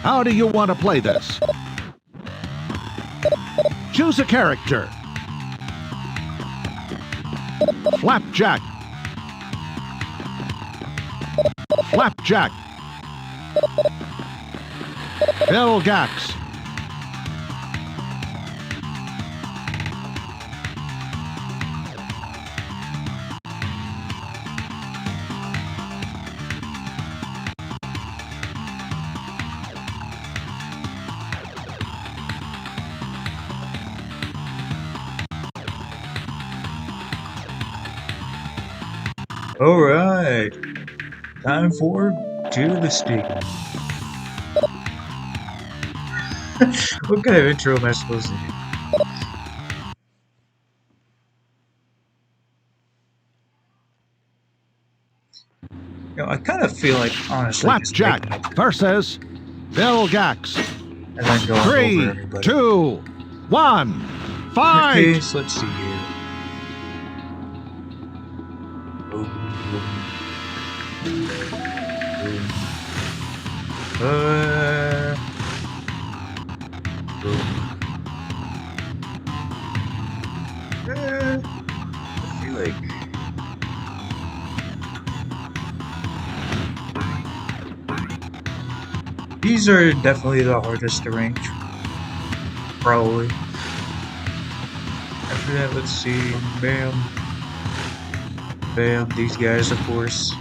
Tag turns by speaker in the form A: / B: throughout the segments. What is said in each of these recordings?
A: How do you want to play this? Choose a character. Flapjack. Flapjack. Bill Gax.
B: Alright, time for To the Stick. What kind of intro am I supposed to do? You know, I kind of feel like, honestly,
A: Flapjack versus Bill Gax.
B: And then going
A: 3,
B: over everybody.
A: 2, 1, fight!
B: Okay, so let's see here. I feel like these are definitely the hardest to rank. Probably. After that, let's see. Bam. Bam. These guys, of course.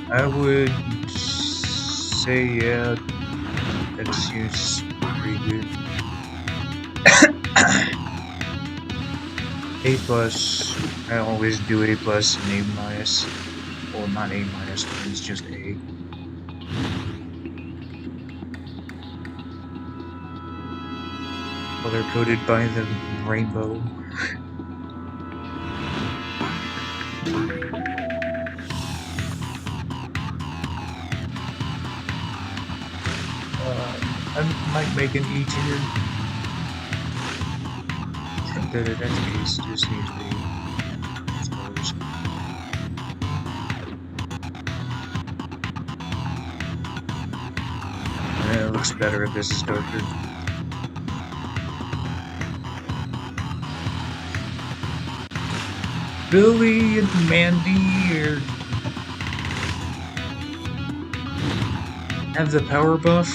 B: I would say, yeah, that seems pretty good. A plus. I always do A plus and A minus. Well, not A minus, but it's just A. Color coded by the rainbow. I might make an E tier. That case just needs to be exposed. Yeah, it looks better if this is darker. Billy and Mandy have the power buff.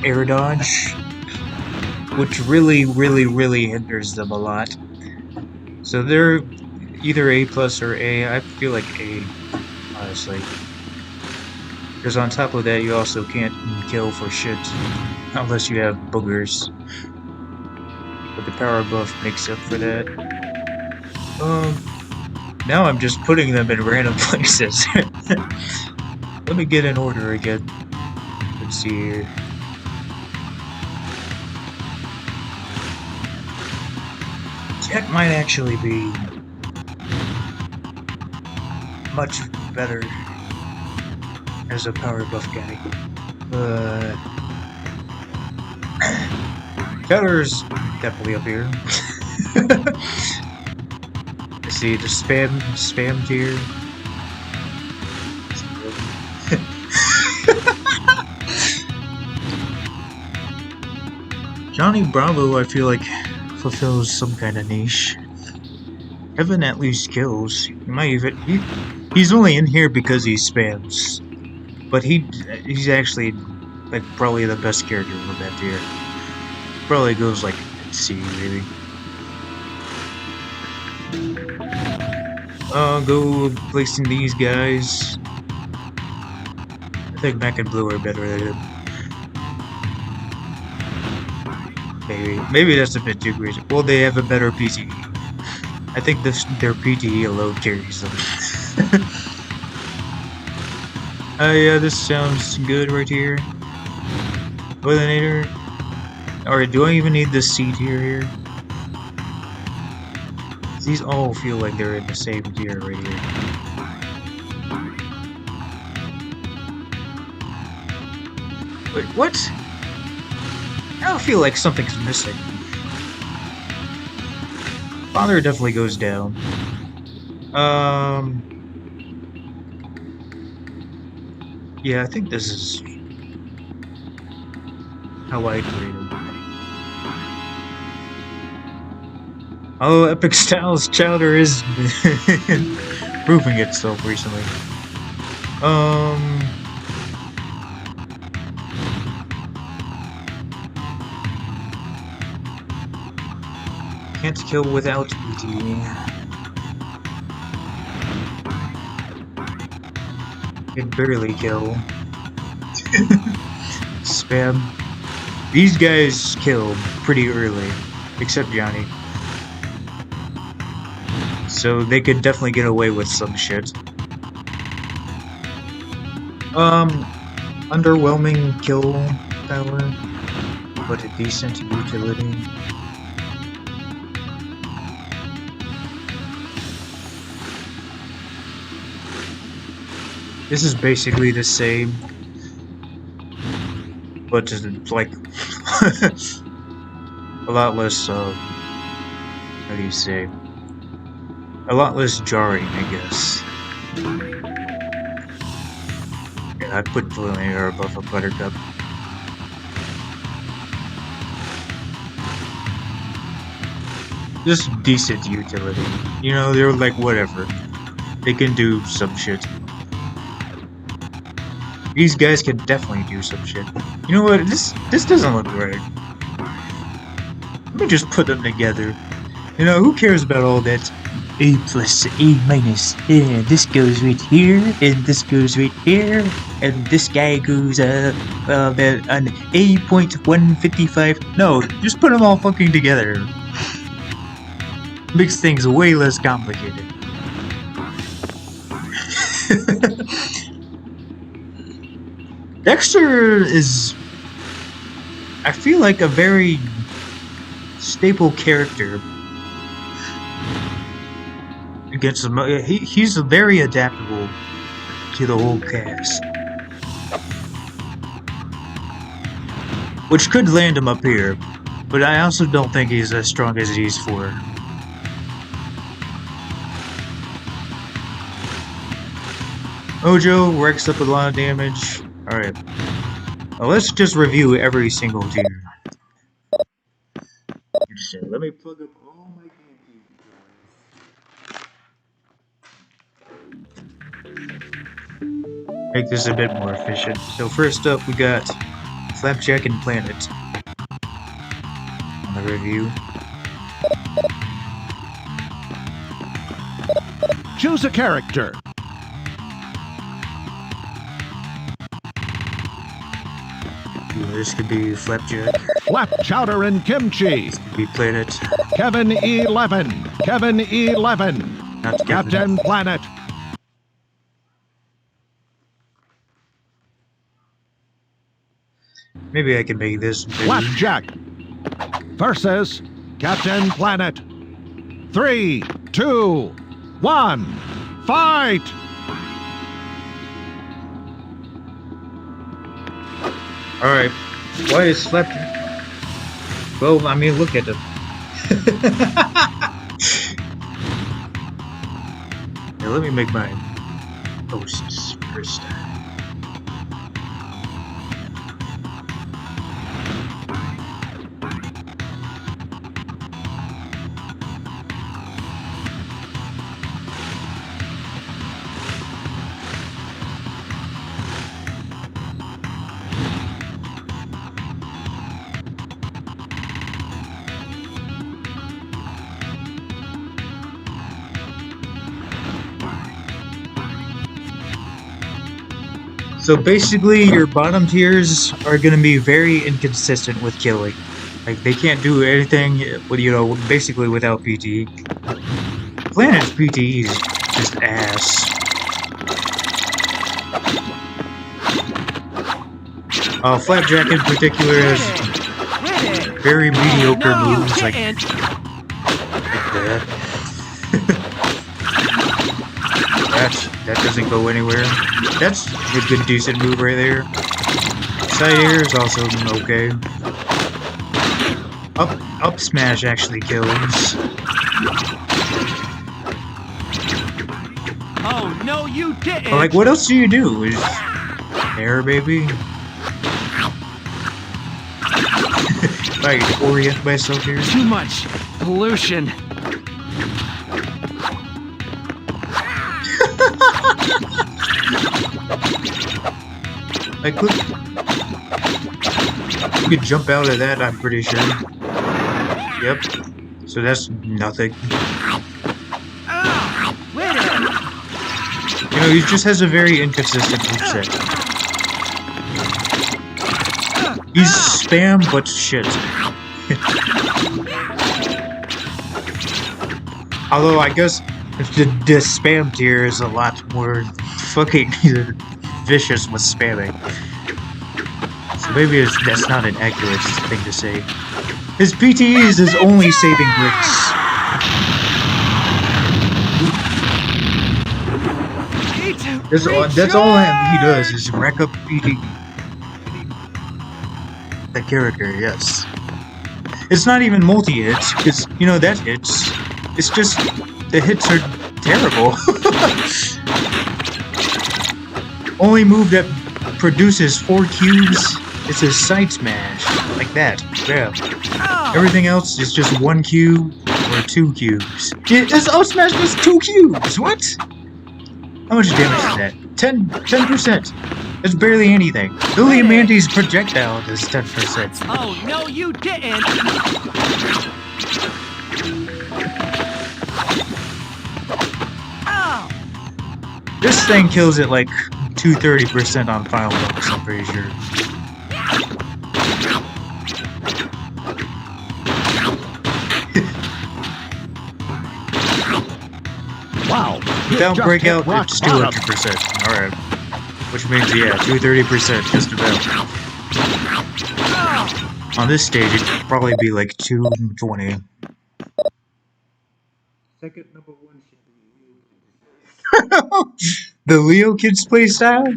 B: Air dodge, which really hinders them a lot. So they're either A plus or A. I feel like A, honestly. Because on top of that, you also can't kill for shit unless you have boogers. But the power buff makes up for that. Now I'm just putting them in random places. Let me get in order again. Let's see here. Jack might actually be much better as a power buff guy. Kettler's definitely up here. Let's see the spam tier. Johnny Bravo, I feel like, fulfills some kind of niche. Evan at least kills. He might even he's only in here because he spams, but he's actually like probably the best character from that tier. Probably goes like C maybe. I'll go placing these guys. I think Mac and Blue are better than him. Maybe that's a bit too crazy. Well, they have a better PTE. I think their PTE alone carries them. Yeah, this sounds good right here. Boilinator. Alright, do I even need this C tier here? These all feel like they're in the same tier right here. Wait, what? I don't feel like something's missing. Father definitely goes down. Yeah, I think this is how I'd rate him. Oh, Epic Styles Chowder is proving itself recently. Can't kill without PT. Can barely kill. Spam. These guys kill pretty early, except Johnny. So they could definitely get away with some shit. Underwhelming kill power, but a decent utility. This is basically the same, but it's like a lot less, how do you say? A lot less jarring, I guess. Yeah, I put Billionaire above a Buttercup. Just decent utility. You know, they're like, whatever. They can do some shit. These guys can definitely do some shit. You know what? This doesn't look right. Let me just put them together. You know, who cares about all that A plus, A minus? Yeah, this goes right here, and this goes right here, and this guy goes about an A.155. No, just put them all fucking together. Makes things way less complicated. Dexter is, I feel like, a very staple character against him. He's very adaptable to the whole cast, which could land him up here, but I also don't think he's as strong as he's for. Ojo racks up a lot of damage. Alright. Well, let's just review every single tier. Let me plug up all my games. Make this a bit more efficient. So first up we got Flapjack and Planet on the review.
A: Choose a character.
B: This could be Flapjack.
A: Flap Chowder and Kimchi.
B: This could be Planet.
A: Kevin 11. Kevin 11.
B: Not
A: Captain Planet.
B: Maybe I can make this big.
A: Flapjack versus Captain Planet. 3, 2, 1, fight!
B: Alright, why is Flapjack? Well, I mean, look at him. Now let me make my posts first. So basically, your bottom tiers are going to be very inconsistent with killing. Like, they can't do anything with, you know, basically without PT. Planet's PT is just ass. Flapjack in particular is very mediocre
C: No, you
B: moves like
C: didn't.
B: that. That doesn't go anywhere. That's a good, decent move right there. Side air is also okay. Up smash actually kills.
C: Oh, no, you didn't.
B: But like, what else do you do? Is air, baby? I can orient myself here.
C: Too much pollution.
B: Like, look. You could jump out of that, I'm pretty sure. Yep. So that's nothing.
C: Ah, wait a minute.
B: You know, he just has a very inconsistent moveset. He's spam, but shit. Although, I guess the spam tier is a lot more fucking vicious with spamming. So maybe that's not an accurate thing to say. His PTE is his only saving grace. That's all he does is rack up PTE. That character, yes. It's not even multi-hits, because, you know, that hits. It's just, the hits are terrible. Only move that produces 4 cubes is his side smash. Like that. Yeah. Everything else is just 1 cube or 2 cubes. His up smash does 2 cubes! What? How much damage is that? 10%. That's barely anything. Lily Mandy's projectile does 10%.
C: Oh, no, you didn't. Ow.
B: This thing kills it like 230% on final bonus, I'm pretty sure.
A: Wow.
B: Without
A: Just
B: breakout,
A: hit rock
B: it's
A: bottom.
B: 200%. Alright. Which means, yeah, 230% just about. On this stage, it'd probably be like 220. Second number 1 should be the Leo Kids playstyle?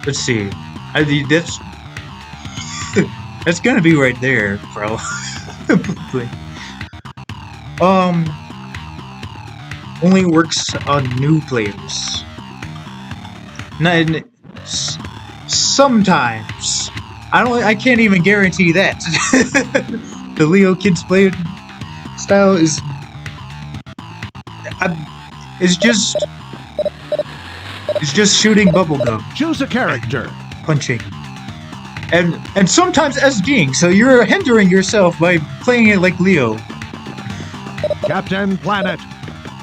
B: Let's see. I think that's that's gonna be right there, probably. Only works on new players. Sometimes. I can't even guarantee that. The Leo Kids play style is just shooting bubblegum,
A: Choose a character.
B: punching. And sometimes SDing, so you're hindering yourself by playing it like Leo.
A: Captain Planet.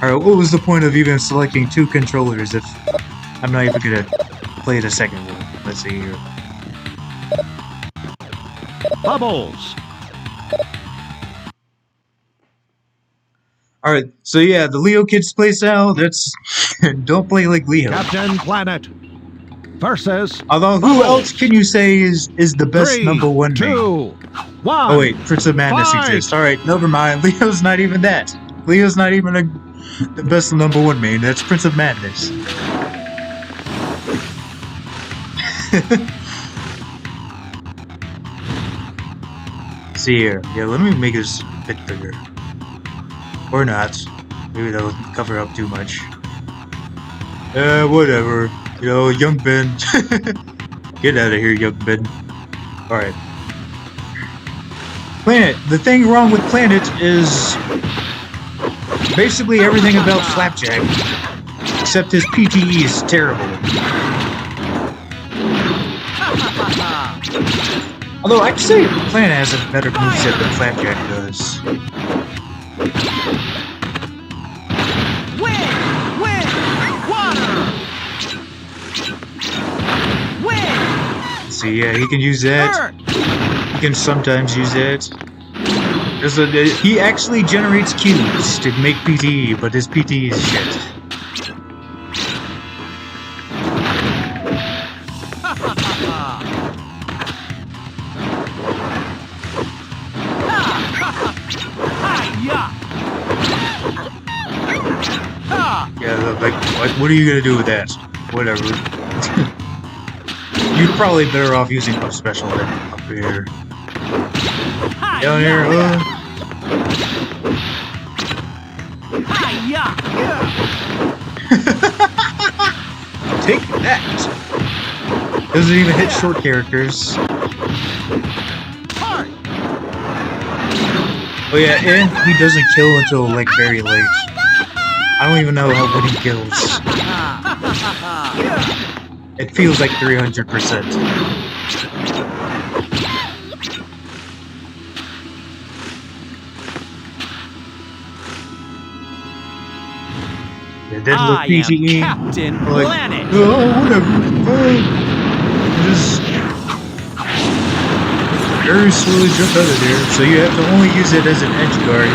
B: Alright, what was the point of even selecting 2 controllers if I'm not even gonna play the second one? Let's see here.
A: Bubbles.
B: Alright, so yeah, the Leo Kids playstyle, that's... don't play like Leo.
A: Captain Planet. Versus
B: Although, who else can you say is the best
A: 3,
B: number 1 main?
A: 2, 1.
B: Oh wait, Prince of Madness
A: Fight!
B: exists. Alright, never mind. Leo's not even that. Leo's not even the best number 1 main. That's Prince of Madness. See here. Yeah, let me make this a bit bigger. Or not. Maybe that'll cover up too much. Whatever. You know, Young Ben. Get out of here, Young Ben. Alright. Planet. The thing wrong with Planet is basically everything about Flapjack. Except his PTE is terrible. Although I'd say Planet has a better moveset than Flapjack does. See, yeah, he can use that. He can sometimes use that. He actually generates cubes to make PTE, but his PTE is shit. Yeah, like, what are you gonna do with that? Whatever. You're probably better off using up special than up here. Down here, Take that! Doesn't even hit short characters. Oh yeah, and he doesn't kill until like very late. I don't even know when he kills. It feels like 300%. Yeah, then with
C: I am
B: PTE,
C: Captain
B: like,
C: Planet.
B: oh, whatever. Just very slowly jump out of there, so you have to only use it as an edge guard.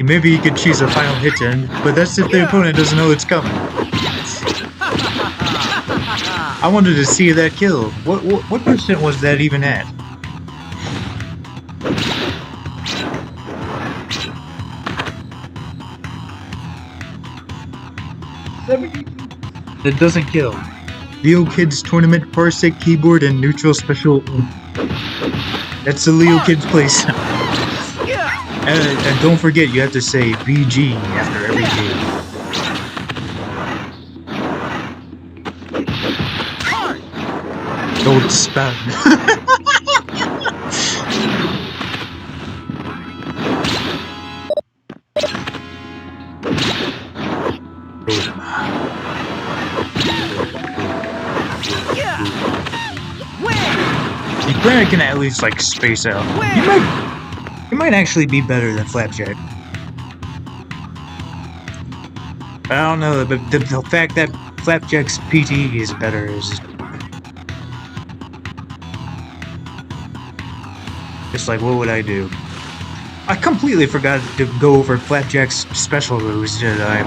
B: Maybe you could choose a final hit in, but that's if the opponent doesn't know it's coming. I wanted to see that kill. What percent was that even at? That doesn't kill. Leo Kids Tournament Parsec Keyboard and Neutral Special. That's the Leo Kids place. And don't forget, you have to say BG after every game. Don't spam. The planet can at least like space out. You might actually be better than Flapjack. I don't know, but the fact that Flapjack's PT is better is just like, what would I do? I completely forgot to go over Flapjack's special moves, did I?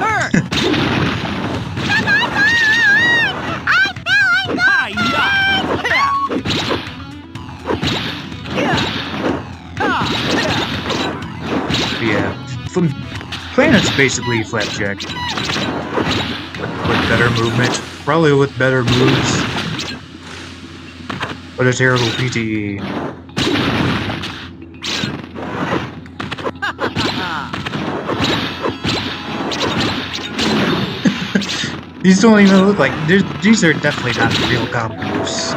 B: Yeah, Planet's basically Flapjack. With better movement, probably with better moves. But a terrible PTE. These don't even look like... These are definitely not real combos.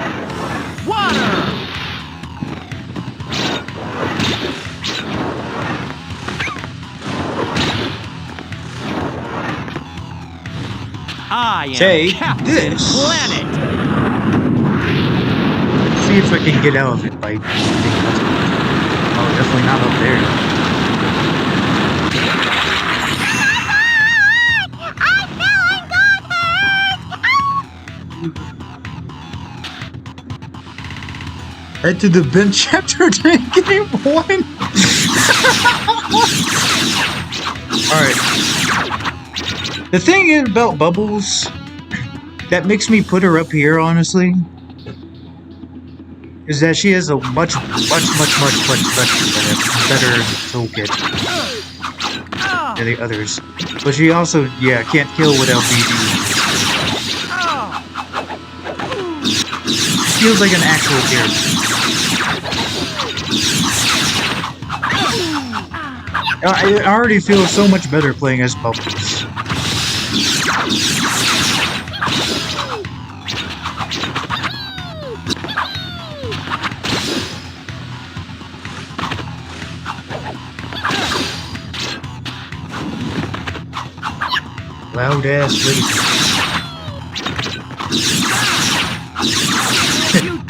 C: Water! I am
B: Take
C: Captain
B: this.
C: Planet.
B: Let's see if I can get out of it by... Oh, definitely not up there. Head to the bench chapter during game 1. Alright. The thing is about Bubbles that makes me put her up here, honestly, is that she has a much better toolkit than the others. But she also, yeah, can't kill without BD. Feels like an actual character. I already feel so much better playing as Bubbles. Loud ass lady.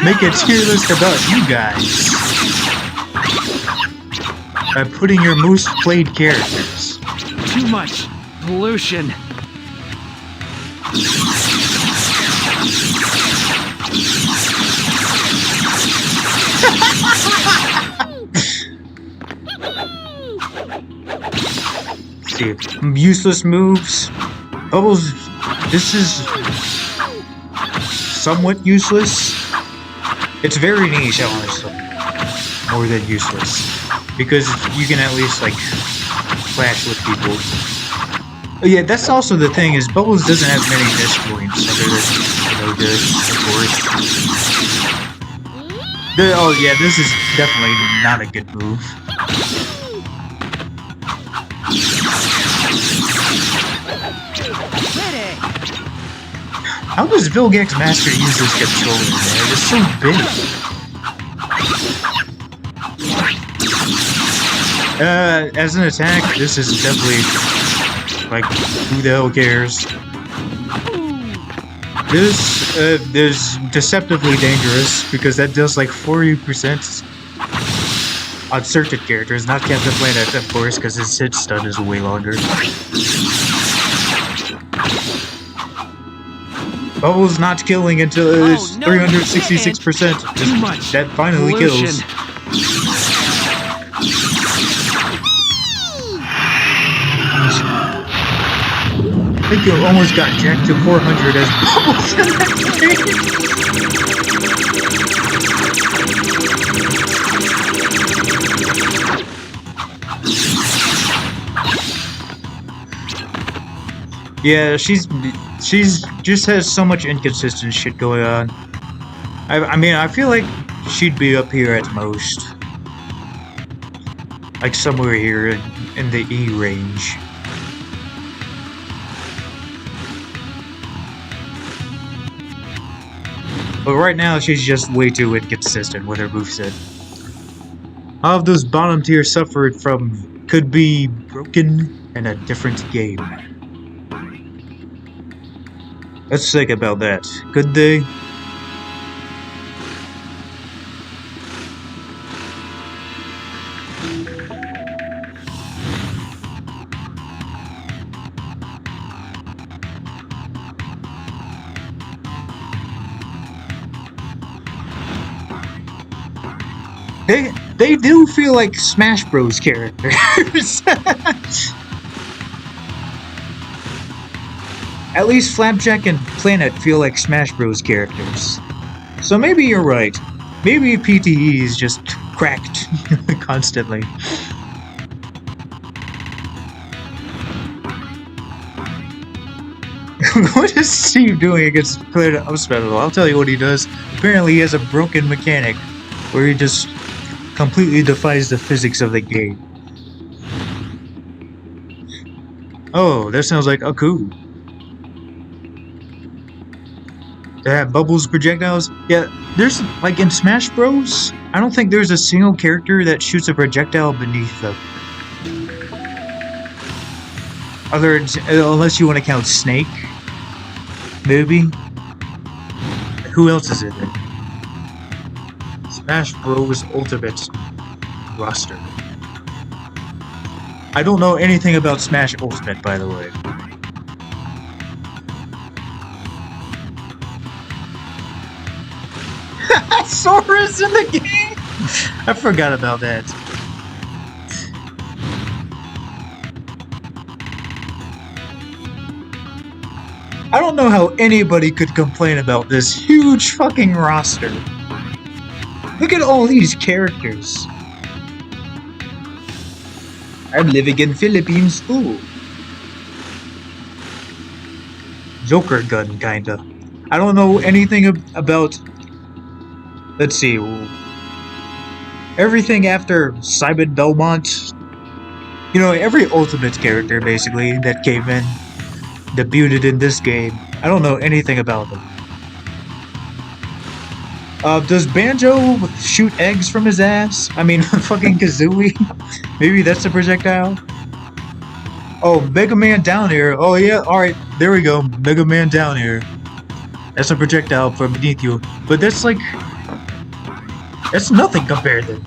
B: Make a tier list about you guys by putting your most played characters.
C: Too much pollution.
B: See, useless moves. Bubbles, this is somewhat useless. It's very niche, honestly. more than useless. Because you can at least, like, clash with people. Yeah, that's also the thing, is Bubbles doesn't have many disjoints other than, you know, this, of course. Oh yeah, this is definitely not a good move. How does Vilgax Master use this controller, man? It's so big. As an attack, this is definitely, like, who the hell cares? This is deceptively dangerous, because that does like 40% on certain characters, not Captain Planet, of course, because his hit stun is way longer. Bubbles not killing until it's 366%. That finally kills. I think you almost got jacked to 400 as Bubbles in that game. Yeah, she's just has so much inconsistent shit going on. I mean, I feel like she'd be up here at most. Like somewhere here in the E range. But right now, she's just way too inconsistent with her moveset. All of those bottom tier suffered from could be broken in a different game. Let's think about that. Could they? They do feel like Smash Bros. Characters. At least Flapjack and Planet feel like Smash Bros. Characters. So maybe you're right. Maybe PTE is just cracked constantly. What is Steve doing against Planet Hospital? I'll tell you what he does. Apparently he has a broken mechanic where he just completely defies the physics of the game. Oh, that sounds like Aku. They have Bubbles projectiles? Yeah, there's, like in Smash Bros, I don't think there's a single character that shoots a projectile beneath them. Unless you want to count Snake. Maybe. Who else is in it? Smash Bros. Ultimate roster. I don't know anything about Smash Ultimate, by the way. Sora's in the game? I forgot about that. I don't know how anybody could complain about this huge fucking roster. Look at all these characters. I'm living in Philippines too. Joker gun, kinda. I don't know anything about... Let's see. Everything after Simon Belmont. You know, every Ultimate character, basically, that came in, debuted in this game. I don't know anything about them. Does Banjo shoot eggs from his ass? I mean, fucking Kazooie? Maybe that's a projectile? Oh, Mega Man down here. Oh yeah, alright, there we go. Mega Man down here. That's a projectile from beneath you. But that's like... That's nothing compared to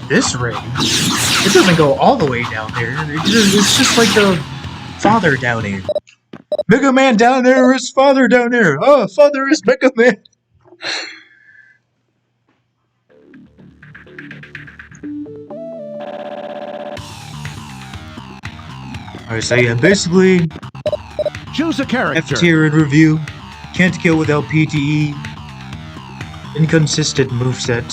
B: this range. It doesn't go all the way down there. It's just like the father down here. Mega Man down there is father down there. Oh, father is Mega Man. Alright, so yeah, basically,
A: Choose a character.
B: F tier in review. Can't kill without PTE. Inconsistent moveset.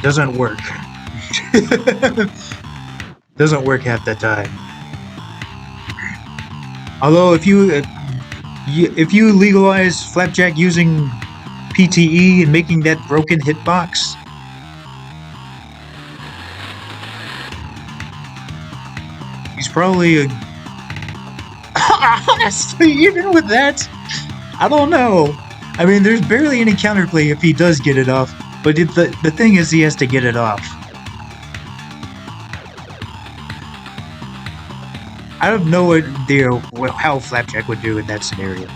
B: doesn't work. Doesn't work half the time. Although if you legalize Flapjack using PTE and making that broken hitbox, he's probably a... Honestly, even with that, I don't know. I mean, there's barely any counterplay if he does get it off, but the thing is he has to get it off. I have no idea how Flapjack would do in that scenario.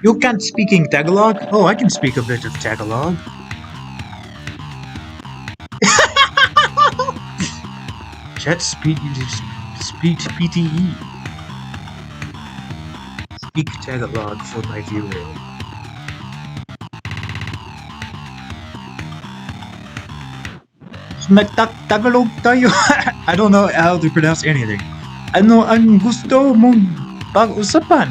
B: You can't speak in Tagalog? Oh, I can speak a bit of Tagalog. Chat speak PTE. Speak Tagalog for my viewer. Tagalog tayo. I don't know how to pronounce anything. Ano ang gusto mong pag-usapan?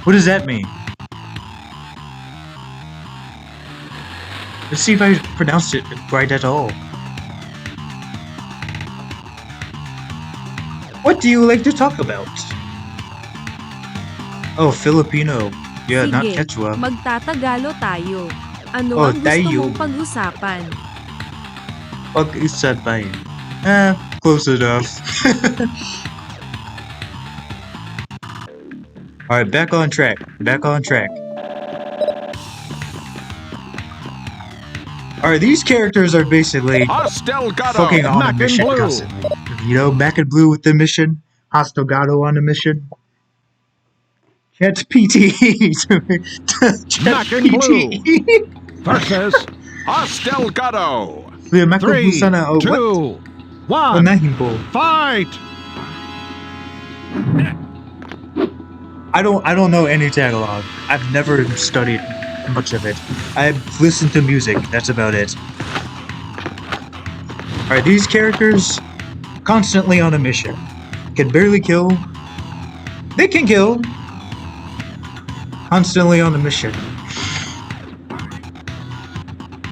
B: What does that mean? Let's see if I pronounced it right at all. What do you like to talk about? Oh, Filipino. Yeah,
D: Sige,
B: not Quechua.
D: magtatagalo tayo. Ano
B: Oh,
D: ang gusto
B: tayo.
D: mong pag-usapan?
B: Pag-usapan. Close enough. Alright, back on track. Back on track. Alright, these characters are basically
A: Hostelgado,
B: fucking on a
A: Mac and
B: mission
A: Blue.
B: constantly. You know, Mac and Blue with the mission, Hostelgado on the mission. Chat's PTE.
A: Mac and Blue versus Hostelgado.
B: Yeah, Mac and
A: 3,
B: Blue sana. Oh, what?
A: 2, 1,
B: Unahin po.
A: fight!
B: I don't know any Tagalog. I've never studied much of it. I've listened to music. That's about it. Alright, these characters constantly on a mission. Can barely kill. They can kill. Constantly on a mission.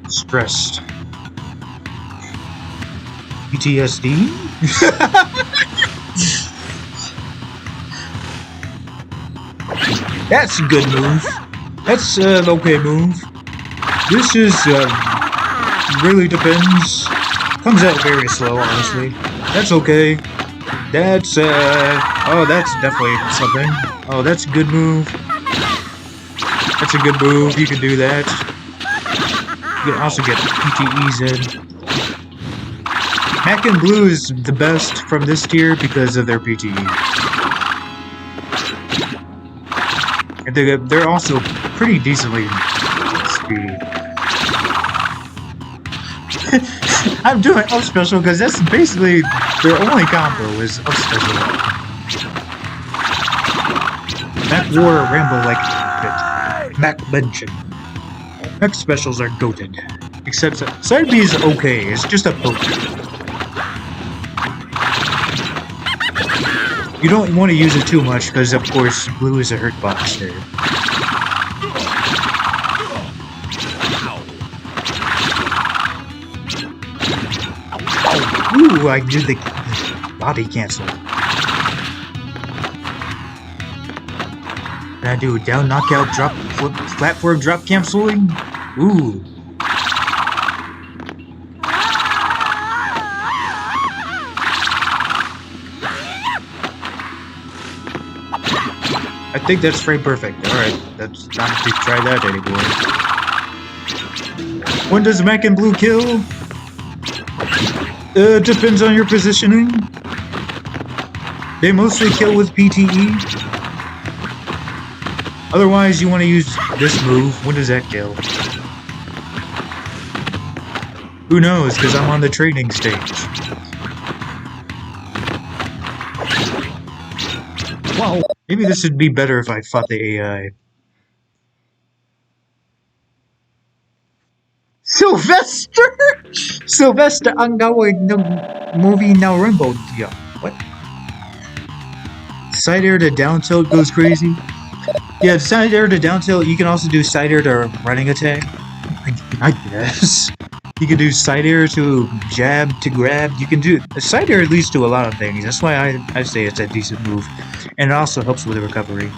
B: Stressed. PTSD? That's a good move. That's an okay move. This is, really depends. Comes out very slow, honestly. That's okay. That's, oh, that's definitely something. Oh, that's a good move. That's a good move. You can do that. You can also get PTEs in. Mac and Blue is the best from this tier because of their PTE. And they're also pretty decently speedy. I'm doing up special because that's basically their only combo is up special. Mac wore a Rambo like outfit. Mac mention. Mac specials are goated. Except side B is okay, it's just a poke. You don't want to use it too much because of course Blue is a hurt box there. Ooh, I did the body cancel. Can I do down knockout drop flip platform drop canceling? Ooh. I think that's frame perfect. Alright, let's not have to try that anymore. When does Mac and Blue kill? Depends on your positioning. They mostly kill with PTE. Otherwise, you want to use this move. When does that kill? Who knows, because I'm on the training stage.
A: Whoa.
B: Maybe this would be better if I fought the AI. Sylvester! Sylvester ang gawin ng movie na Rambo. Yeah, what? Side air to down tilt goes crazy. Yeah, side air to down tilt. You can also do side air to running attack. I guess. You can do side air to jab to grab. You can do side air leads to a lot of things. That's why I say it's a decent move, and it also helps with the recovery.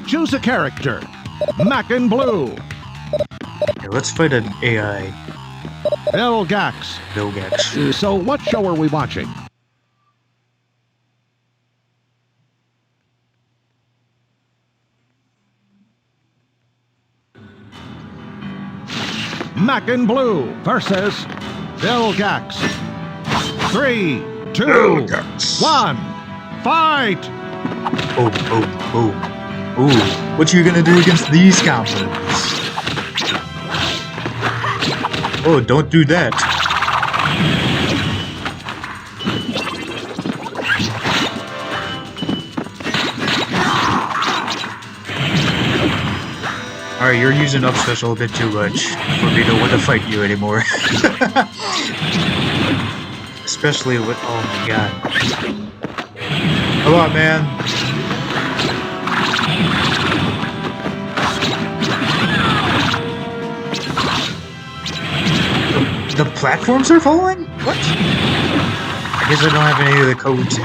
A: Choose a character. Mac and Blue.
B: Okay, let's fight an AI.
A: Vilgax.
B: Vilgax.
A: So what show are we watching? Mac and Blue versus Vilgax. 3, 2,
B: Vilgax.
A: 1, fight!
B: Oh, oh, oh. Ooh, what you gonna do against these combos? Oh, don't do that. Alright, you're using up special a bit too much for me to want to fight you anymore. Especially with, oh my god. Come on, man. The platforms are falling? What? I guess I don't have any of the codes.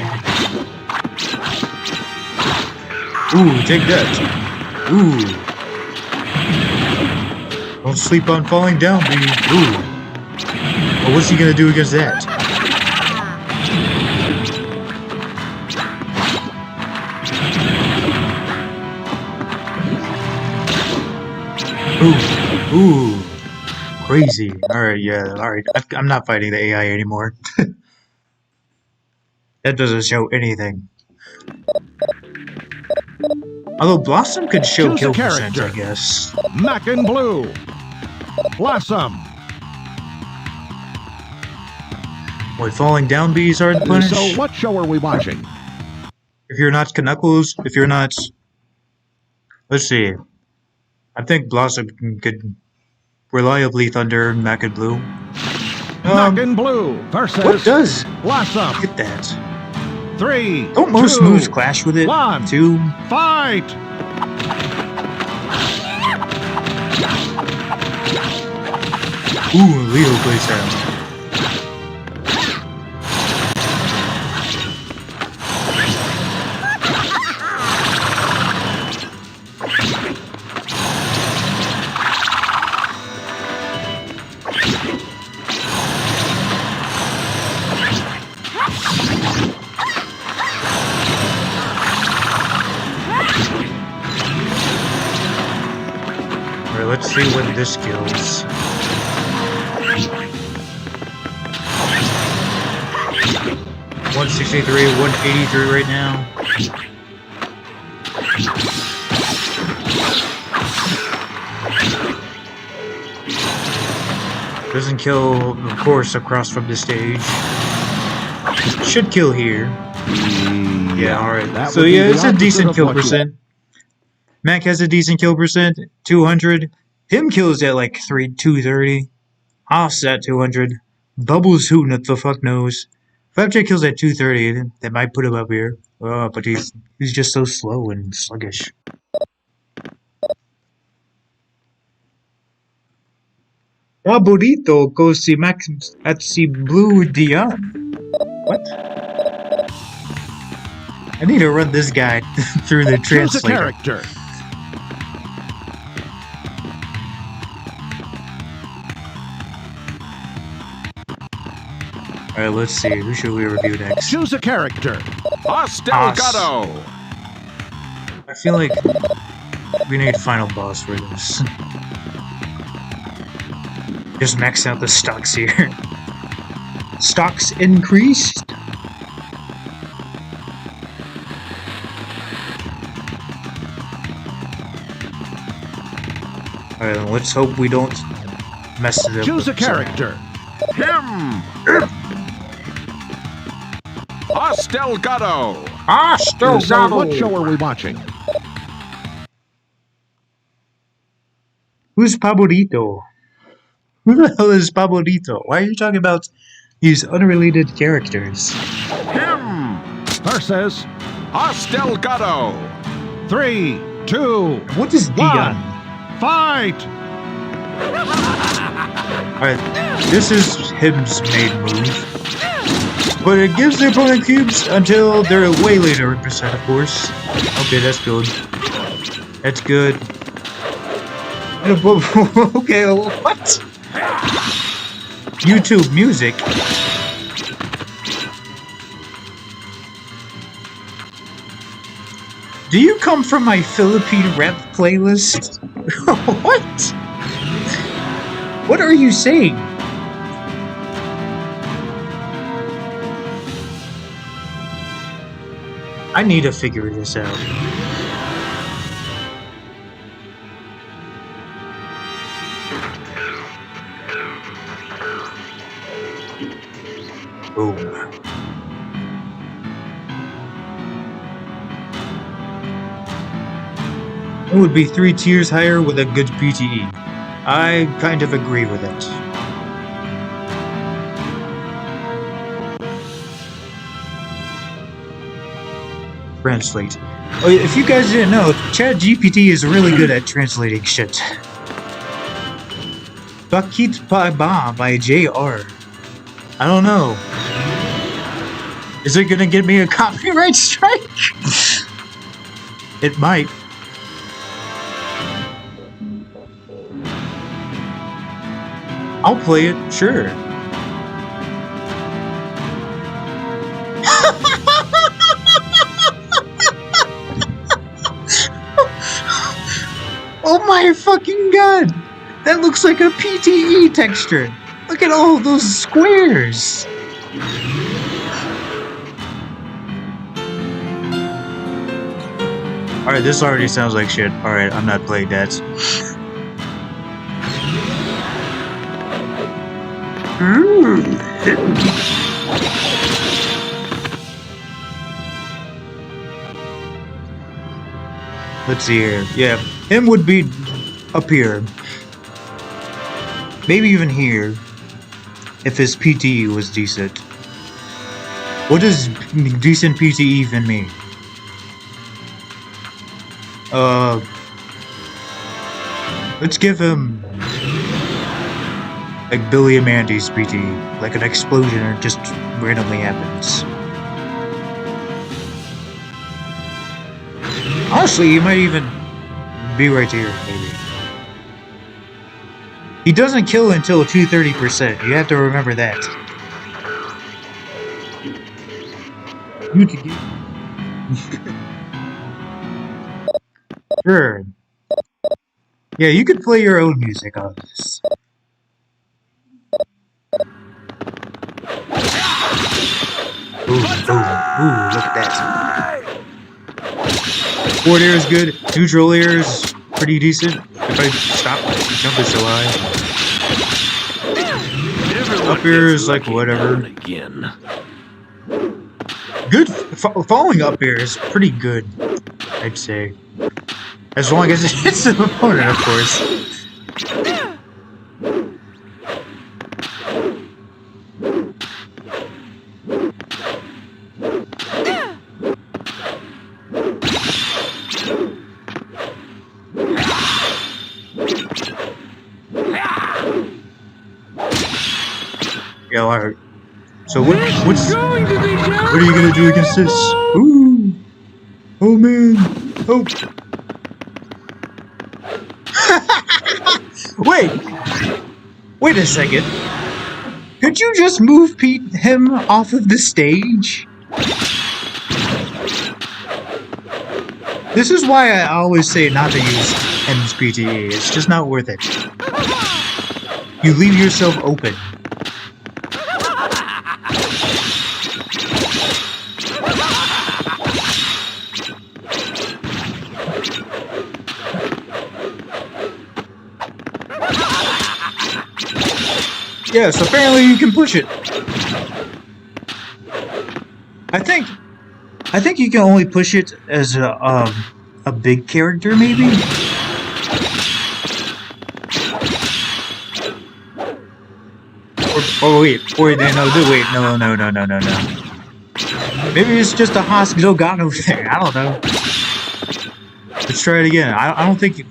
B: Ooh, take that. Ooh. Don't sleep on falling down, baby. Ooh. Well, what's he gonna do against that? Ooh. Ooh. Crazy. Alright, yeah, alright. I'm not fighting the AI anymore. That doesn't show anything. Although Blossom could show
A: Choose a
B: kill percent, I
A: character.
B: guess.
A: Mac and Blue. Blossom.
B: What, falling down bees are the punish?
A: So what show are we watching?
B: If you're not Knuckles, if you're not... Let's see. I think Blossom could reliably thunder Mac and Blue.
A: Mac and Blue versus
B: What does
A: Blossom.
B: get that?
A: 3,
B: Don't most
A: 2,
B: moves clash with it?
A: 1.
B: 2?
A: Fight!
B: Ooh, Leo playsound. Alright, let's see what this kills. $163, $183 right now. Doesn't kill, of course, across from the stage. Should kill here. Yeah, alright.
A: That
B: So
A: would be
B: yeah,
A: the
B: it's a
A: opposite
B: decent
A: of
B: kill
A: what you-
B: percent. Mac has a decent kill percent, 200. Him kills at like 230. Offset 200. Bubbles who the fuck knows. Flapjack kills at 230. That might put him up here. But he's just so slow and sluggish. Favorito goes si Max at si Blue Dion. What? I need to run this guy through the
A: Choose a
B: translator.
A: character.
B: Alright, let's see. Who should we review next?
A: Choose a character.
C: Delgado.
B: I feel like we need a final boss for this. Just max out the stocks here. Stocks increased? Alright, then let's hope we don't mess it up.
A: Choose a
B: with some-
A: character.
C: Him. Delgado.
A: So what show are we watching?
B: Who's Favorito? Who the hell is Favorito? Why are you talking about these unrelated characters?
C: Him.
A: versus
C: Hostelgado.
A: 3, 2,
B: What is Dion?
A: fight!
B: Alright, this is him's main move. But it gives the opponent cubes until they're way later in percent, of course. Okay, that's good. That's good. Okay, what? YouTube music? Do you come from my Philippine rap playlist? What? What are you saying? I need to figure this out. Boom. It would be 3 tiers higher with a good PTE. I kind of agree with it. Translate. Oh, if you guys didn't know, ChatGPT is really good at translating shit. Bakit Pa Ba by JR. I don't know. Is it gonna get me a copyright strike? It might. I'll play it, sure. Oh my fucking god! That looks like a PTE texture! Look at all those squares! Alright, this already sounds like shit. Alright, I'm not playing that. Let's see here. Yeah, him would be up here. Maybe even here. If his PTE was decent. What does decent PTE even mean? Let's give him like Billy and Mandy's PTE. Like an explosion or just randomly happens. Honestly, he might even be right here, maybe. He doesn't kill until 230%. You have to remember that. You could get... Sure. Yeah, you could play your own music on this. Ooh, look at that. Forward air is good. Neutral air is pretty decent. If I stop jumping so high. Up air is like whatever. Good. Falling up air is pretty good, I'd say. As long as it hits the opponent, of course. Yeah, alright. So what are you gonna do against this? Ooh! Oh man! Oh! Wait a second. Could you just move him off of the stage? This is why I always say not to use him's PTE. It's just not worth it. You leave yourself open. Yes, apparently you can push it. I think you can only push it as a big character, maybe. Or wait, no. Maybe it's just a Haas Delgado thing. I don't know. Let's try it again. I don't think...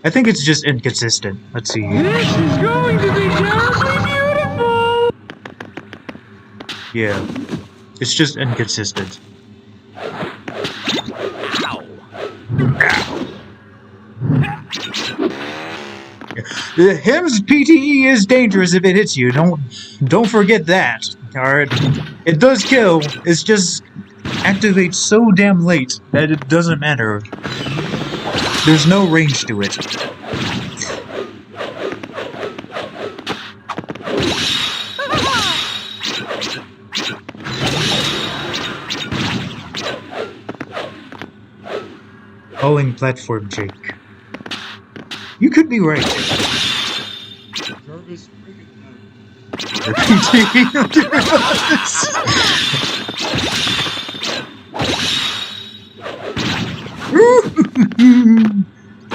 B: I think it's just inconsistent. Let's see.
E: This is going to be terribly beautiful!
B: Yeah. It's just inconsistent. Him's PTE is dangerous if it hits you. Don't forget that. Alright. It does kill. It's just activates so damn late that it doesn't matter. There's no range to it. Falling platform, Jake. You could be right. Jarvis,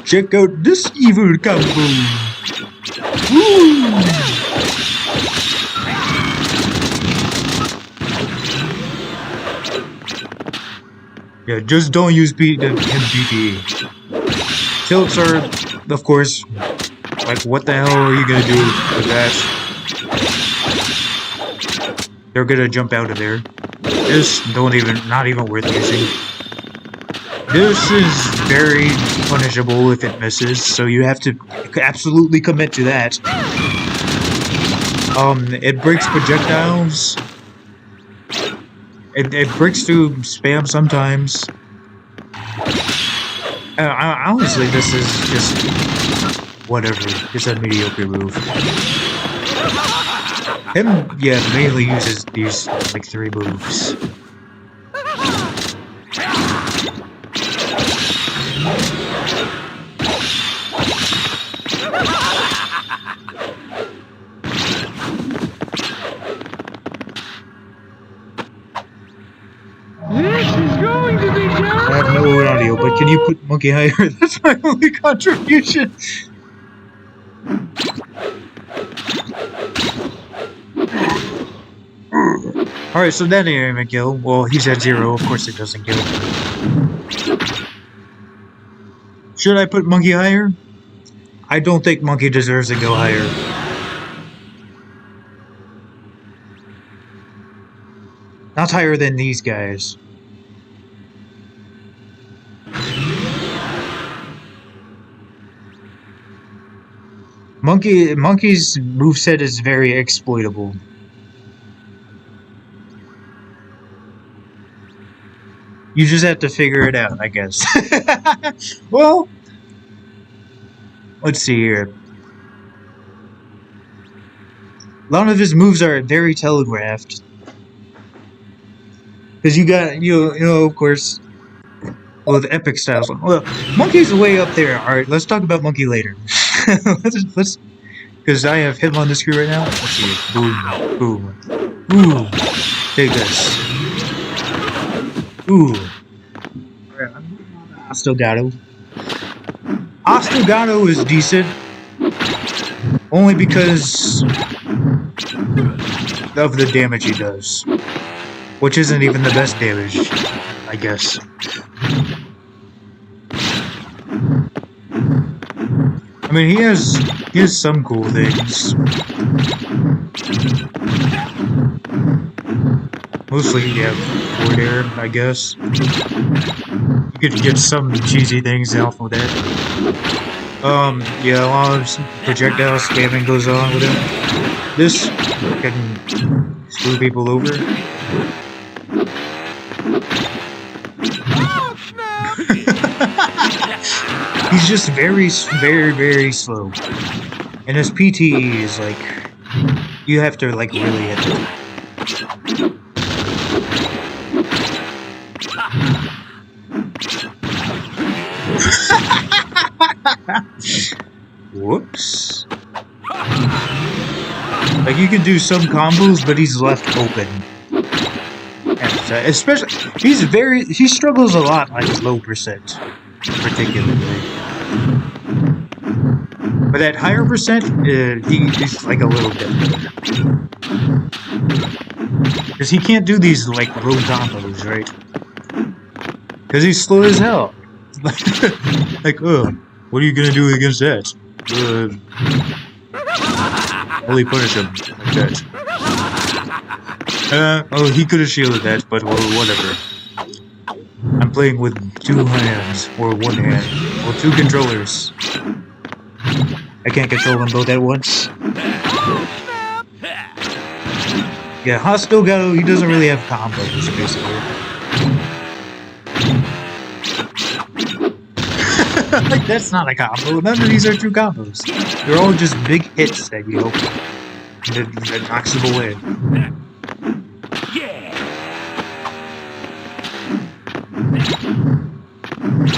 B: check out this evil combo. Woo! Yeah, just don't use MPT. Tilts are, of course, like, what the hell are you gonna do with that? They're gonna jump out of there. This, not even worth using. This is very punishable if it misses, so you have to absolutely commit to that. It breaks projectiles. It breaks through spam sometimes. Honestly, this is just whatever. It's a mediocre move. Him, yeah, mainly uses these like 3 moves.
E: This is going to be terrible!
B: I have no audio, but can you put Monkey higher? That's my only contribution. Alright, so that ain't even kill. Well, he's at 0, of course it doesn't kill. Should I put Monkey higher? I don't think Monkey deserves to go higher. Not higher than these guys. Monkey's moveset is very exploitable. You just have to figure it out, I guess. Well, let's see here. A lot of his moves are very telegraphed. Because you got, you know, of course, well, the epic styles. Well, Monkey's way up there. Alright, let's talk about Monkey later. let's, because I have him on the screen right now. Let's see. Boom, boom. Ooh, take this. Ooh. Alright, I'm moving on to Astogado. Astogado is decent. Only because of the damage he does. Which isn't even the best damage, I guess. I mean, he has some cool things. Mostly, yeah, forward air, I guess. You could get some cheesy things off with that. Yeah, a lot of projectile spamming goes on with it. This can screw people over. He's just very, very slow. And his PTE is like, you have to like really hit it. Whoops. Like you can do some combos, but he's left open. Especially, he struggles a lot on his low percent, particularly. But at higher percent, he's like a little bit better. Because he can't do these, like, road combos, right? Because he's slow as hell. Like, what are you gonna do against that? Only punish him like that. Oh, he could have shielded that, but well, whatever. I'm playing with 2 hands, or 1 hand, or 2 controllers. I can't control them both at once. Yeah, Hostile Gato, he doesn't really have combos, basically. Like, that's not a combo. None of these are true combos. They're all just big hits that you hope that knocks them away.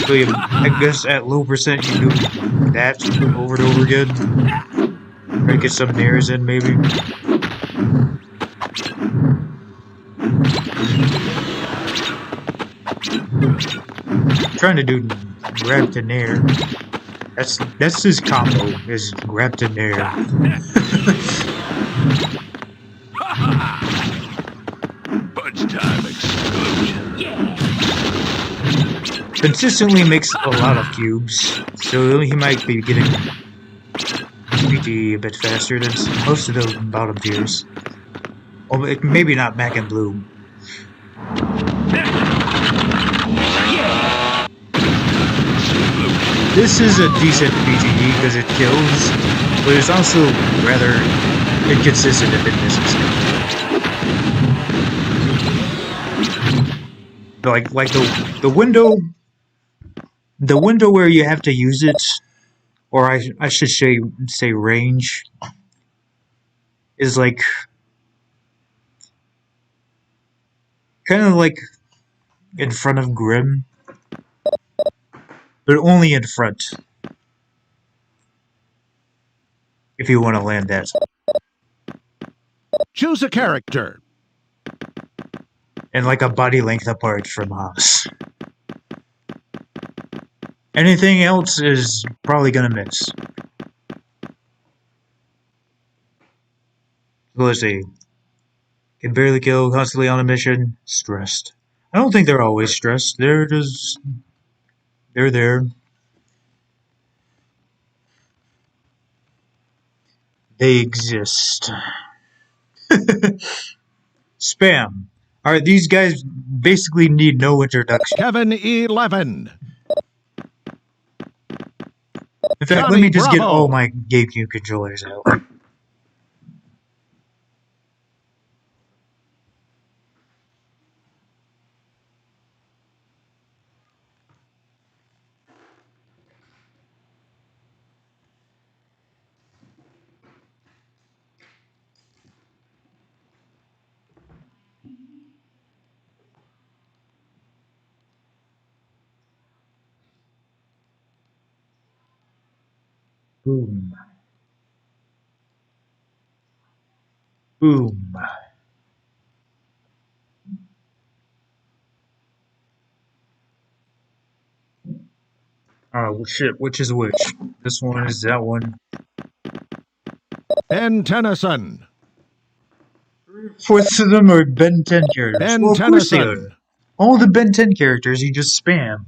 B: So yeah, I guess at low percent you do that over and over again. Try to get some nairs in, maybe. Trying to do grab to nair. That's his combo, is grab to nair.
C: Punch time explosion.
B: Consistently makes a lot of cubes, so he might be getting PT a bit faster than most of the bottom tiers. Oh, maybe not Mac and Bloom. This is a decent PGE because it kills, but it's also rather inconsistent if it misses. Like the window where you have to use it, or I should say range, is like kind of like in front of Grim. But only in front. If you want to land that.
A: Choose a character.
B: And like a body length apart from Haas. Anything else is probably gonna miss. So let's see. Can barely kill, constantly on a mission, stressed. I don't think they're always stressed. They're there. They exist. Spam. Alright, these guys basically need no introduction.
A: Kevin 11.
B: In fact, let
A: Johnny
B: me just get
A: Bravo.
B: all my GameCube controllers out. Boom. Boom. Oh shit, which is which? This one is that one.
A: Ben Tennyson.
B: 4th of them are Ben 10 characters.
A: Ben
B: Well, of course they
A: Tennyson.
B: are. All the Ben 10 characters you just spam.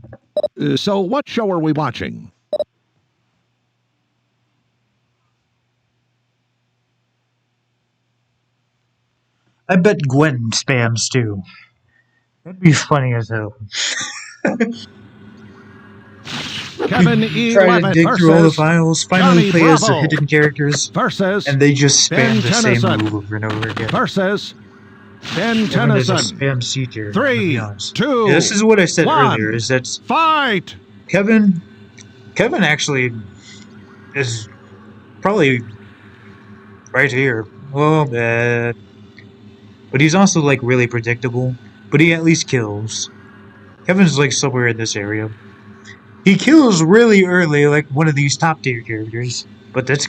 A: So what show are we watching?
B: I bet Gwen spams too. That'd be funny as hell.
A: Kevin
B: Try to
A: 11
B: dig through all the
A: versus
B: files, finally
A: Johnny
B: play as the
A: Bravo.
B: hidden characters,
A: versus
B: and they just spam
A: Ben
B: the same
A: Tennyson.
B: move over and over again.
A: versus Ben
B: Kevin is a
A: Tennyson.
B: spam C tier.
A: 3, 2,
B: Yeah, this is what I said
A: 1.
B: earlier. Is that
A: Fight!
B: Kevin actually is probably right here. Well, bad. But he's also like really predictable. But he at least kills. Kevin's like somewhere in this area. He kills really early, like one of these top tier characters. But that's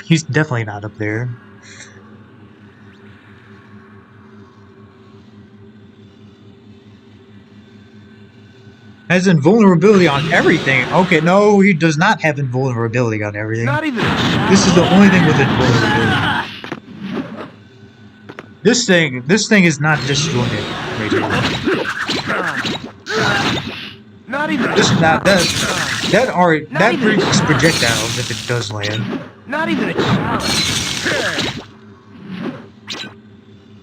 B: he's definitely not up there. Has invulnerability on everything. Okay, no, he does not have invulnerability on everything.
E: Not even a
B: This is the only thing with invulnerability. This thing is not disjointed right here.
E: Not even a
B: Just
E: shower.
B: that breaks projectiles if it does land.
E: Not even a shower.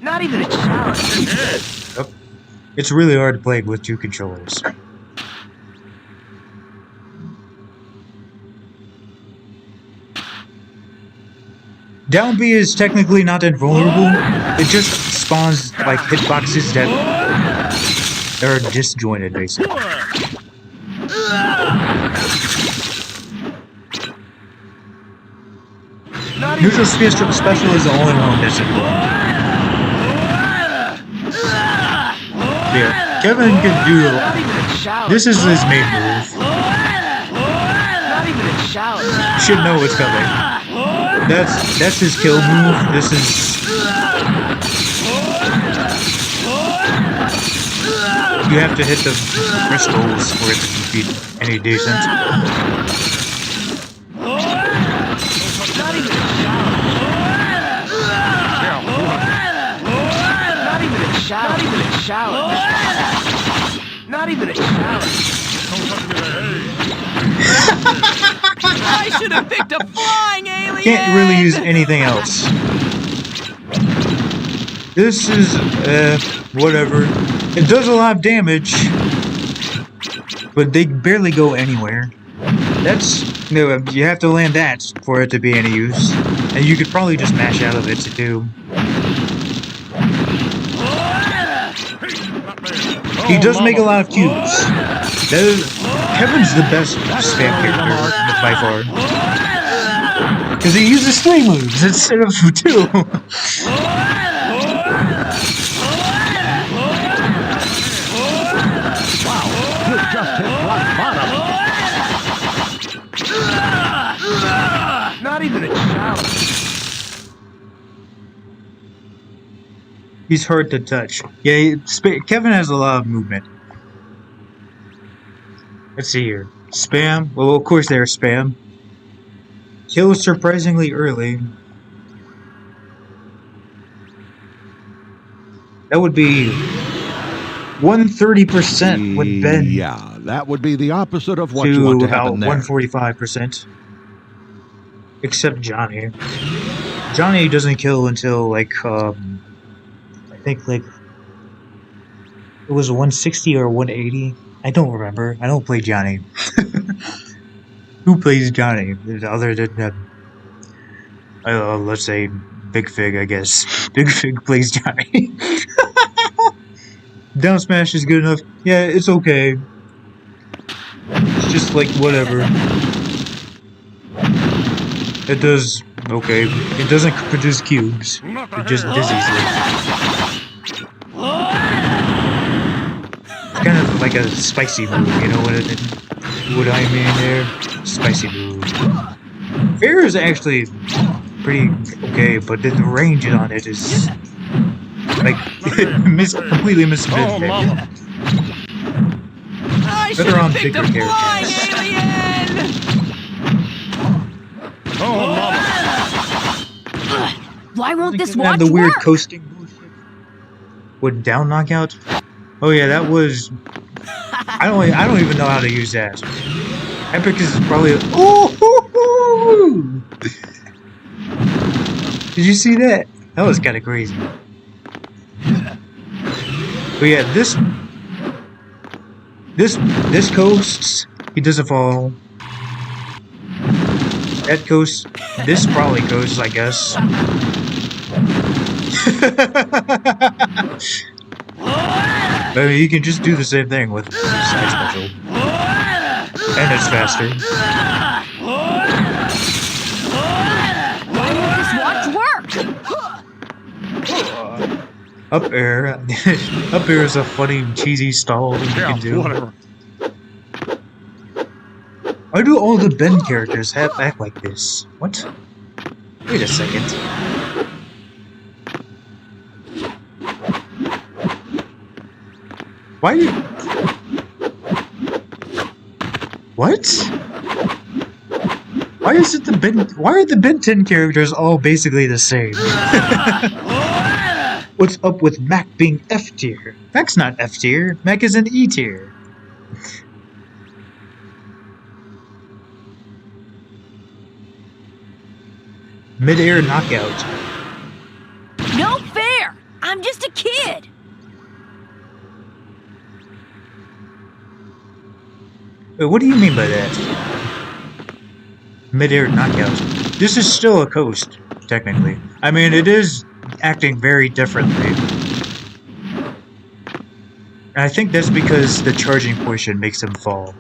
E: Not even a shower.
B: It's really hard to play with 2 controllers. Down B is technically not invulnerable. It just spawns like hitboxes that are disjointed, basically.
E: Not
B: Neutral Spear Special is the only one that's invulnerable. Yeah, Kevin can do a
E: Not
B: lot.
E: even a shower.
B: This is his main move.
E: Not even a shower.
B: You should know what's coming. That's his kill move. This is. You have to hit the crystals for it to be any decent.
E: Not even a shower. Not even a shower. Not even a shower. Not even a shower. I should have picked a flying alien.
B: Can't really use anything else. This is, whatever. It does a lot of damage, but they barely go anywhere. That's, you have to land that for it to be any use. And you could probably just mash out of it to do. He does make a lot of cubes. Kevin's the best spam character by far. Because he uses 3 moves instead of 2.
A: You just hit rock bottom.
E: Not even a shower.
B: He's hard to touch. Yeah, Kevin has a lot of movement. Let's see here. Spam. Well, of course there's spam. Kills surprisingly early. That would be 130% with Ben
A: Yeah, that would be the opposite of what you
B: to
A: want to
B: about
A: happen there.
B: 145%. Except Johnny. Johnny doesn't kill until like I think like it was 160 or 180. I don't remember. I don't play Johnny. Who plays Johnny other than let's say Big Fig, I guess. Big Fig plays Johnny. Down smash is good enough. Yeah, it's okay. It's just like whatever. It does okay. It doesn't produce cubes. It just dizzies it. Kind of like a spicy move, you know what I mean there? Spicy move. Fair is actually pretty okay, but the range on it is like completely misfit.
E: I should
B: Better on
E: have picked a
B: bigger
E: flying
B: characters.
E: alien.
F: Why won't this
B: Doesn't
F: watch
B: have the weird
F: work?
B: coasting bullshit with down knockout. Oh yeah, that was. I don't even know how to use that. Epic is probably. Ooh! Did you see that? That was kind of crazy. But yeah, this coasts. He doesn't fall. That coast. This probably coasts, I guess. I mean, you can just do the same thing with side special. And it's faster.
F: Why won't this watch work?
B: Up air. Up air is a funny, cheesy stall that you can do.
A: whatever.
B: Why do all the Ben characters act like this? What? Wait a second. Why do you... What? Why is it the Ben... Why are the Ben 10 characters all basically the same? What's up with Mac being F tier? Mac's not F tier. Mac is an E tier. Mid-air knockout.
F: No fair! I'm just a kid!
B: Wait, what do you mean by that? Mid-air knockout. This is still a coast, technically. I mean, it is acting very differently. And I think that's because the charging portion makes him fall.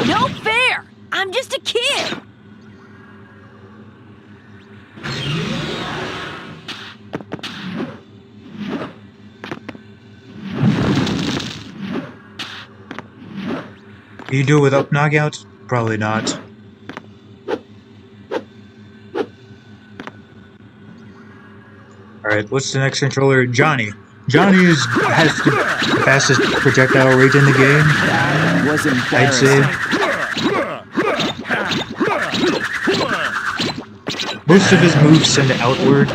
F: No fair! I'm just a kid!
B: You do it with up knockout? Probably not. Alright, what's the next controller? Johnny. Johnny has the fastest projectile rate in the game,
E: That was
B: I'd say. Most of his moves send outward.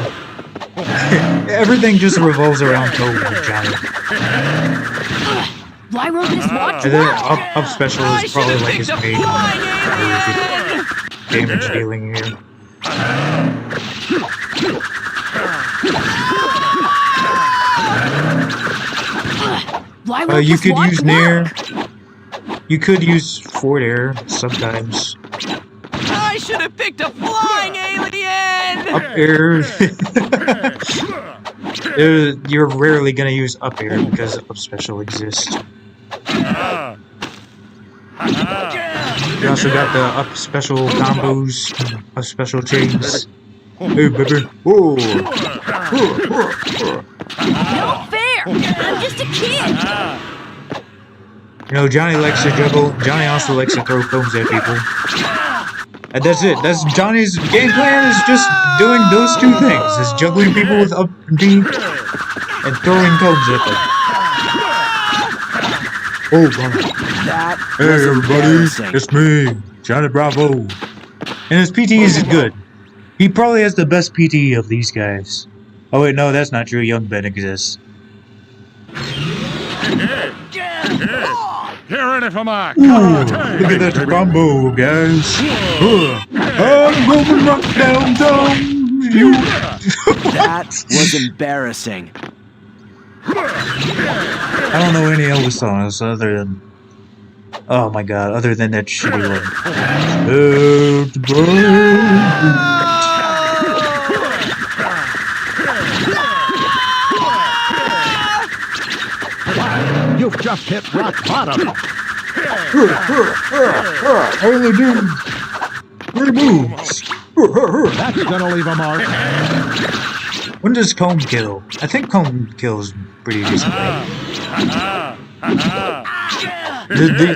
B: Everything just revolves around Toad with Johnny.
F: Why won't this watch
B: And then
F: work?
B: up special is probably like his main damage dealing here.
F: Why won't
B: You
F: this
B: could
F: watch
B: use
F: work?
B: Nair. You could use forward air sometimes.
E: I should have picked a flying alien!
B: Up air. You're rarely gonna use up air because up special exists. You also got the up special combos, up special chains. Hey baby. Whoa.
F: No fair! I'm just a kid!
B: You know, Johnny likes to juggle. Johnny also likes to throw combs at people. And that's it. That's Johnny's game plan, is just doing those two things. Is juggling people with up B and throwing combs at them. Oh, bummer.
E: That
B: Hey
E: was
B: everybody,
E: embarrassing.
B: it's me, Johnny Bravo. And his PT is good. He probably has the best PT of these guys. Oh wait, no, that's not true. Young Ben exists.
C: Get ready for my
B: Look at that combo, guys. I'm going rock downtown. You.
E: That was embarrassing.
B: I don't know any Elvis songs other than. Oh my god, other than that shitty one.
A: You've just hit rock bottom.
B: I only do 3 moves.
A: That's gonna leave a mark.
B: When does Comb kill? I think Comb kills pretty decently.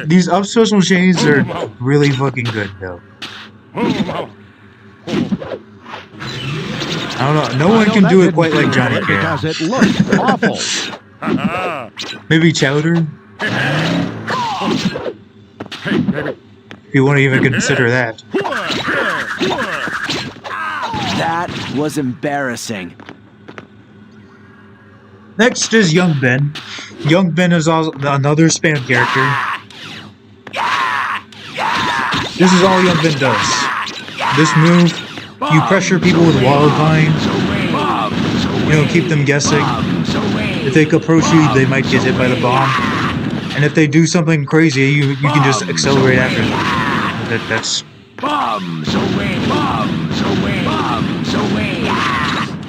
B: These up special chains are really fucking good though. I don't know. No one can do it quite like Johnny can.
A: Because it looks awful.
B: Maybe Chowder? If you want to even consider that.
E: That was embarrassing.
B: Next is Young Ben. Young Ben is also another spam character. This is all Young Ben does. This move, you pressure people with Wild Vine. You know, keep them guessing. If they approach you, they might get hit by the bomb. And if they do something crazy, you can just accelerate after them. That's...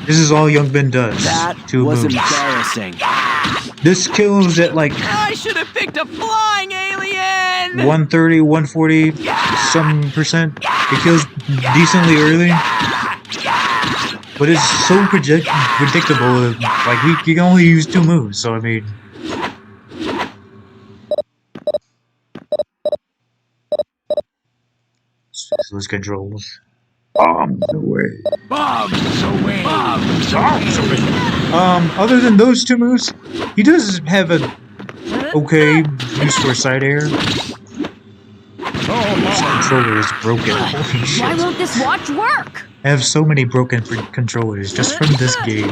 B: This is all Young Ben does.
E: That
B: 2
E: was
B: moves.
E: embarrassing.
B: This kills at like
E: I should have picked a flying alien!
B: 130, 140, some percent. It kills decently early. But it's so predictable. Like, he can only use 2 moves, so I mean... Those controls. Bombs away.
E: Bombs away. Bombs away.
B: Other than those two moves, he does have a okay use for side air. This controller is broken. Holy
F: Why
B: shit.
F: won't this watch work?
B: I have so many broken controllers just from this game.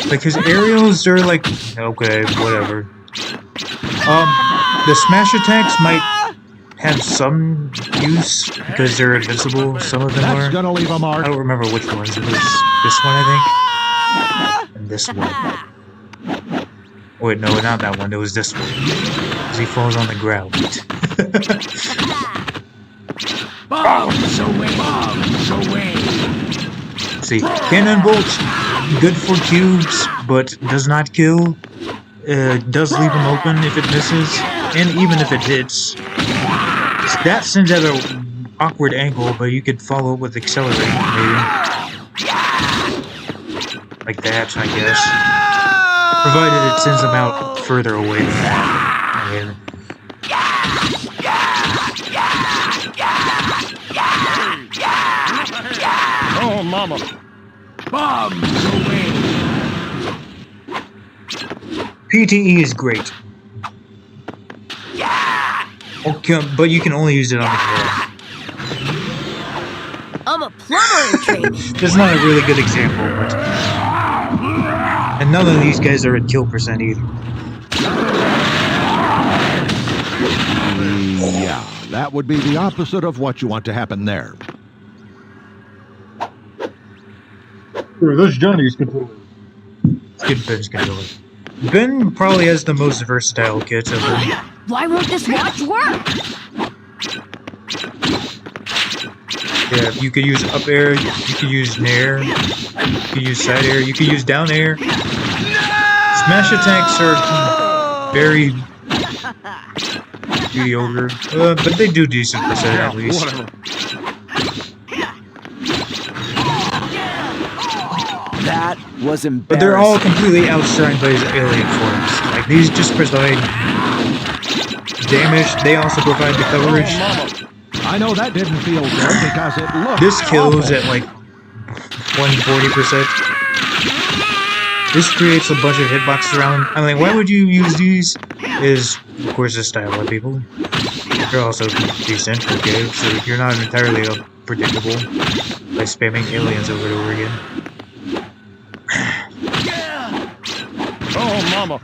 B: Like his aerials are like okay, whatever. The smash attacks might have some use because they're invincible. Some of them
A: That's
B: are.
A: gonna leave a
B: I
A: mark.
B: don't remember which ones. It was this one, I think, and this one. Wait, no, not that one. It was this one. Because he falls on the ground.
E: Bombs away. Bombs away.
B: See, cannon bolt, good for cubes, but does not kill. Does leave them open if it misses, and even if it hits. That sends at an awkward angle, but you could follow it with accelerating, maybe. Like that, I guess. Provided it sends them out further away than that.
A: Oh, mama.
E: Bombs away.
B: PTE is great. Okay, but you can only use it on the ground.
F: I'm a plumber in training.
B: That's not a really good example, but... And none of these guys are at kill percent either.
A: Yeah, that would be the opposite of what you want to happen there.
B: That's Johnny's controller. Good Ben's controller. Ben probably has the most versatile kit of them.
F: Why won't this watch work?
B: Yeah, you could use up air, you could use nair, you could use side air, you could use down air. Smash attacks are very mediocre, but they do decent percent at least.
E: That was embarrassing.
B: But they're all completely outshined by his alien forms. Like, these just provide damage, they also provide the coverage.
A: I know that didn't feel good because it looked
B: This kills
A: awful.
B: at like 140%. This creates a bunch of hitboxes around. I mean, why would you use these? Is, of course, the style of people. They're also decent, okay, so you're not entirely unpredictable by spamming aliens over and over again.
A: Oh, mama.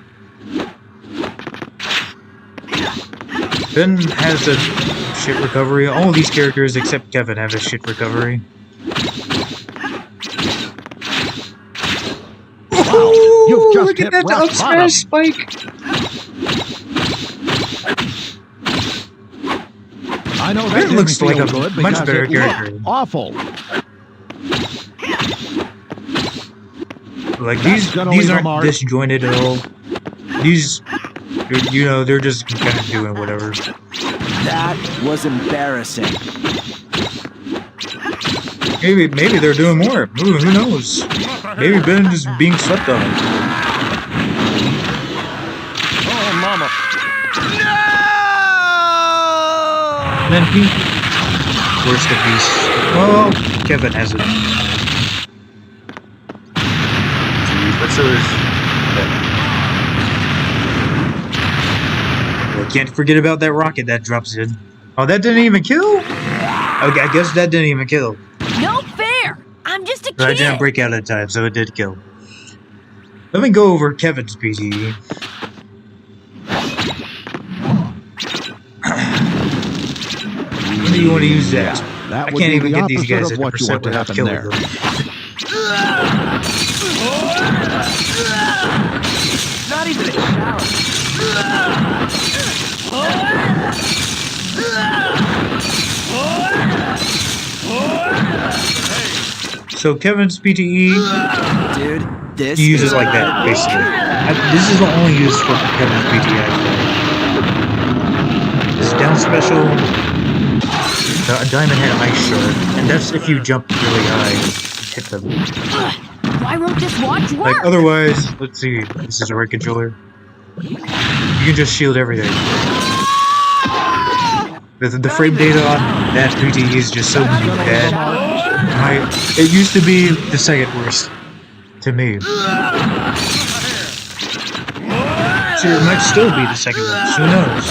B: Ben has a shit recovery. All of these characters except Kevin have a shit recovery.
A: You've just
B: look
A: hit
B: at that
A: rock
B: up
A: bottom.
B: smash spike!
A: I know that
B: Ben
A: didn't
B: looks
A: feel
B: like a
A: good
B: much
A: because
B: better
A: it
B: character.
A: looked awful.
B: Like
A: That's gonna leave
B: these
A: a
B: aren't
A: mark.
B: disjointed at all. These, you know, they're just kind of doing whatever.
E: That was embarrassing.
B: Maybe they're doing more. Ooh, who knows? Maybe Ben is being slept on.
A: Oh, mama.
B: And then he, worst of these. Well, Kevin has it. Jeez, but so is. Well, can't forget about that rocket that drops in. Oh, that didn't even kill? Okay, I guess that didn't even kill.
F: No fair. I'm just a kid.
B: But I didn't break out in time, so it did kill. Let me go over Kevin's PTE. When do you want to use that?
A: That
B: I
A: would
B: can't
A: be
B: even
A: the
B: get these
A: opposite
B: guys
A: of
B: at
A: what you want to
B: without
A: happen
B: killing
A: there.
B: them.
E: Not even a challenge.
B: So Kevin's PTE,
E: Dude, this
B: he uses
E: is
B: like that, basically. This is the only use for Kevin's PTE, I feel. This down special, the Diamond Head Ice Shard, and that's if you jump really high and hit them.
F: Why won't this watch work?
B: Like, otherwise, let's see, this is a red controller. You can just shield everything. The frame data on that PTE is just so bad. It used to be the second worst to me. So it might still be the second worst. Who knows?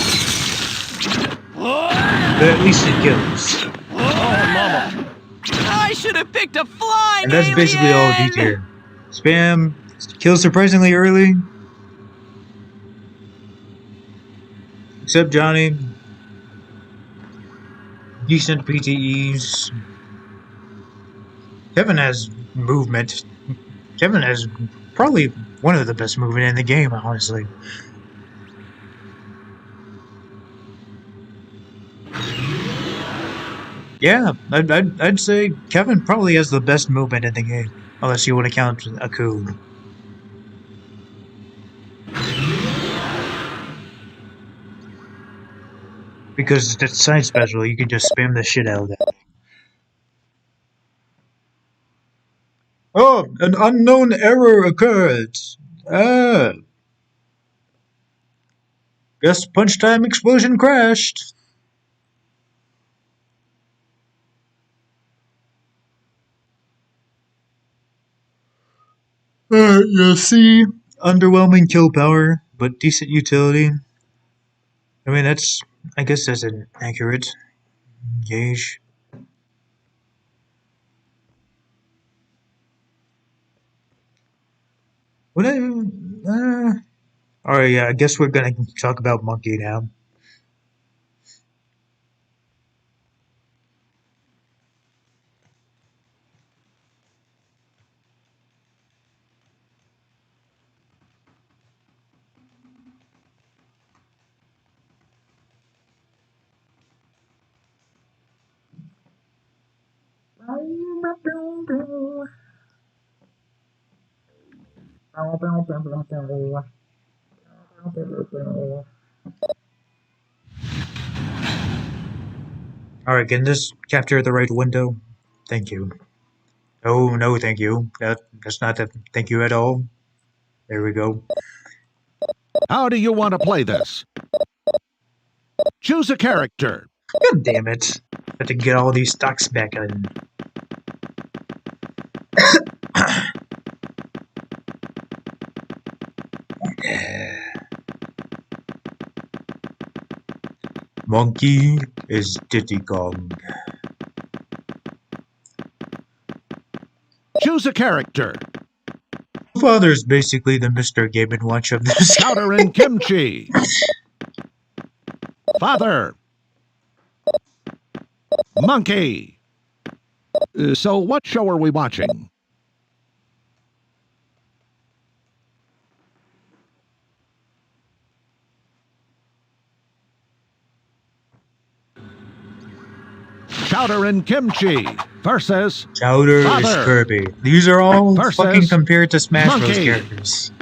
B: But at least it kills.
E: I should have picked a flying
B: And that's basically all D tier. Spam kills surprisingly early. Except Johnny. Decent PTEs. Kevin has movement. Kevin has probably one of the best movement in the game, honestly. Yeah, I'd say Kevin probably has the best movement in the game, unless you want to count Aku. Because it's side special, you can just spam the shit out of that. Oh, an unknown error occurred. Guess punch time explosion crashed. You see, underwhelming kill power, but decent utility. I mean, I guess that's an accurate gauge. What? Alright, yeah, I guess we're gonna talk about Monkey now. Alright, can this capture the right window? Thank you. Oh, no, thank you. That's not a thank you at all. There we go.
A: How do you want to play this? Choose a character.
B: God damn it. I have to get all these stocks back in. Monkey is Diddy Kong.
A: Choose a character.
B: Father's basically the Mr. Game & Watch of this.
A: Chowder and kimchi. Father. Monkey. So what show are we watching? Chowder and kimchi versus
B: Chowder is
A: Father.
B: Kirby. These are all
A: Versus
B: fucking compared to Smash Bros.
A: Monkey.
B: Characters.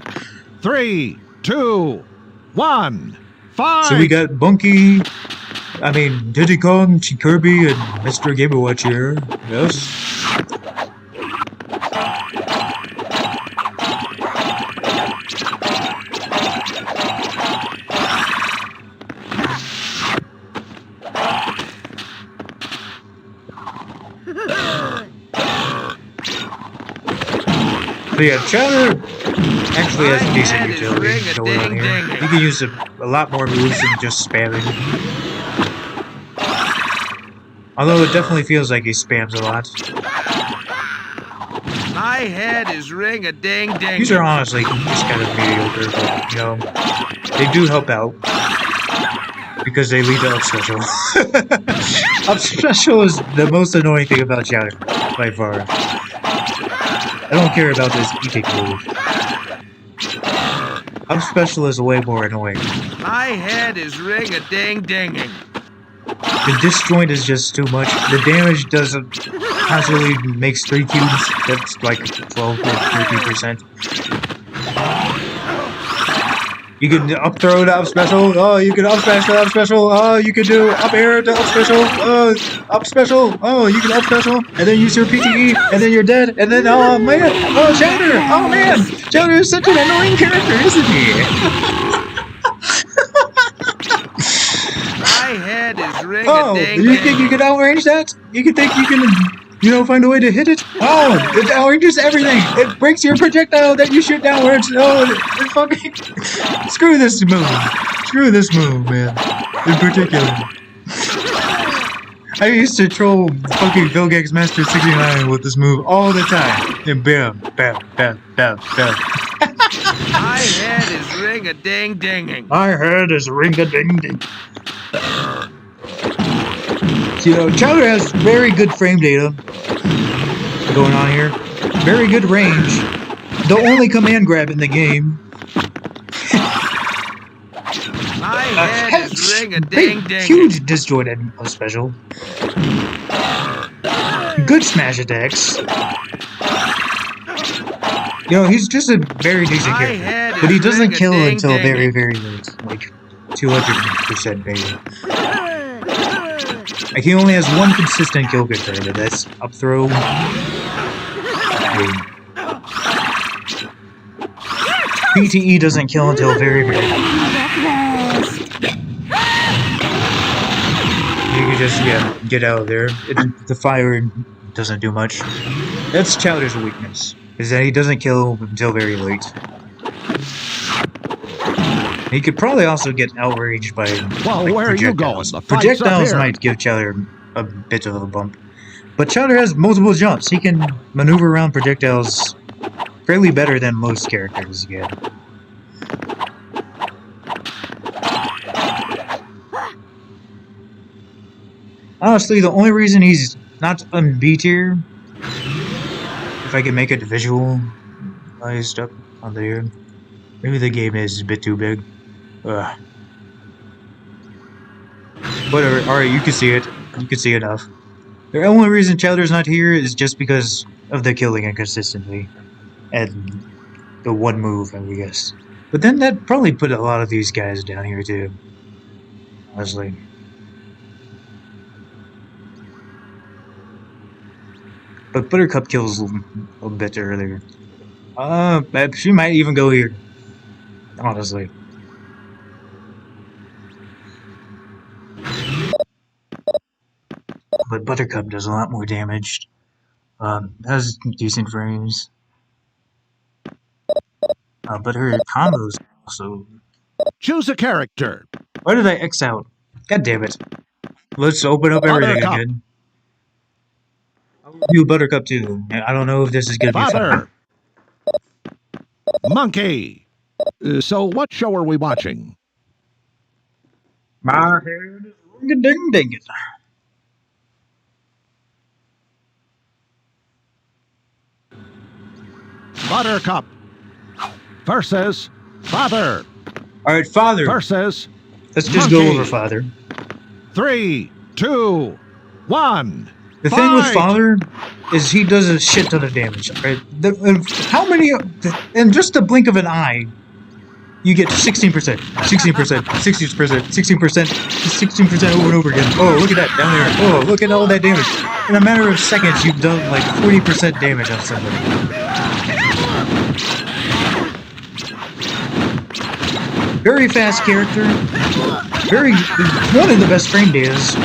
A: 3, 2, 1, fight!
B: So we got Diddy Kong, Kirby, and Mr. Game & Watch here. Yes. So yeah, Chowder actually has a decent utility going on here. You can use a lot more moves than just spamming. Although it definitely feels like he spams a lot.
E: My head is ring-a-ding-ding.
B: These are honestly just kind of mediocre, but, you know, they do help out. Because they lead to up special. Up special is the most annoying thing about Chowder, by far. I don't care about this eating move. Up special is way more annoying.
E: My head is ring-a-ding-dinging.
B: The disjoint is just too much. The damage doesn't constantly makes 3 cubes. That's like 12 or 13%. You can up throw to up special. Oh, you can up smash to up special. Oh, you can do up air to up special. Up special. Oh, you can up special. And then use your PTE. And then you're dead. And then, oh man. Oh, Chowder. Oh man. Chowder is such an annoying character, isn't he?
E: My head is ring
B: Oh, you think you can outrange that? You can think you can, find a way to hit it? Oh, it outranges everything. It breaks your projectile that you shoot downwards. Oh, it fucking... Screw this move. Screw this move, man. In particular. I used to troll fucking Vilgax Master 69 with this move all the time. And bam, bam, bam, bam, bam.
E: My head is ring-a-ding-dinging.
B: My head is ring-a-ding-ding. So, Chowder has very good frame data going on here. Very good range. The only command grab in the game.
E: My head is ring-a-ding-dinging.
B: Huge disjointed special. Good smash attacks. He's just a very decent character. But he doesn't kill until very, very late. Like 200% beta. Like he only has one consistent kill confirmed, and that's up throw. PTE doesn't kill until very, very late. You can just, get out of there. The fire doesn't do much. That's Chowder's weakness, is that he doesn't kill until very late. He could probably also get outraged by
A: Well, where are you going?
B: projectiles.
A: The fight's up
B: Projectiles
A: here.
B: might give Chowder a bit of a bump. But Chowder has multiple jumps. He can maneuver around projectiles fairly better than most characters get. Honestly, the only reason he's not on B tier, if I can make it visualized up on there, maybe the game is a bit too big. Ugh. Whatever, alright, you can see it. You can see enough. The only reason Chowder's not here is just because of the killing inconsistency. And the one move, I guess. But then that probably put a lot of these guys down here too. Honestly. But Buttercup kills a bit earlier. She might even go here. Honestly. But Buttercup does a lot more damage. Has decent frames. But her combos also...
A: Choose a character.
B: Why did I X out? God damn it. Let's open up everything
A: Buttercup.
B: again. I'll do Buttercup too. I don't know if this is gonna be fun.
A: Father. Monkey. So what show are we watching?
B: My head is ring-a-ding-ding.
A: Buttercup versus Father
B: Alright, Father.
A: versus
B: Let's just go
A: Monkey.
B: over Father.
A: 3, 2, 1.
B: The thing with
A: Fight!
B: Father is he does a shit ton of damage. Right? How many... In just the blink of an eye, you get 16%, 16%, 16%, 16%, 16% over and over again. Oh, look at that down there. Oh, look at all that damage. In a matter of seconds, you've done like 40% damage on somebody. Very fast character. One of the best frame datas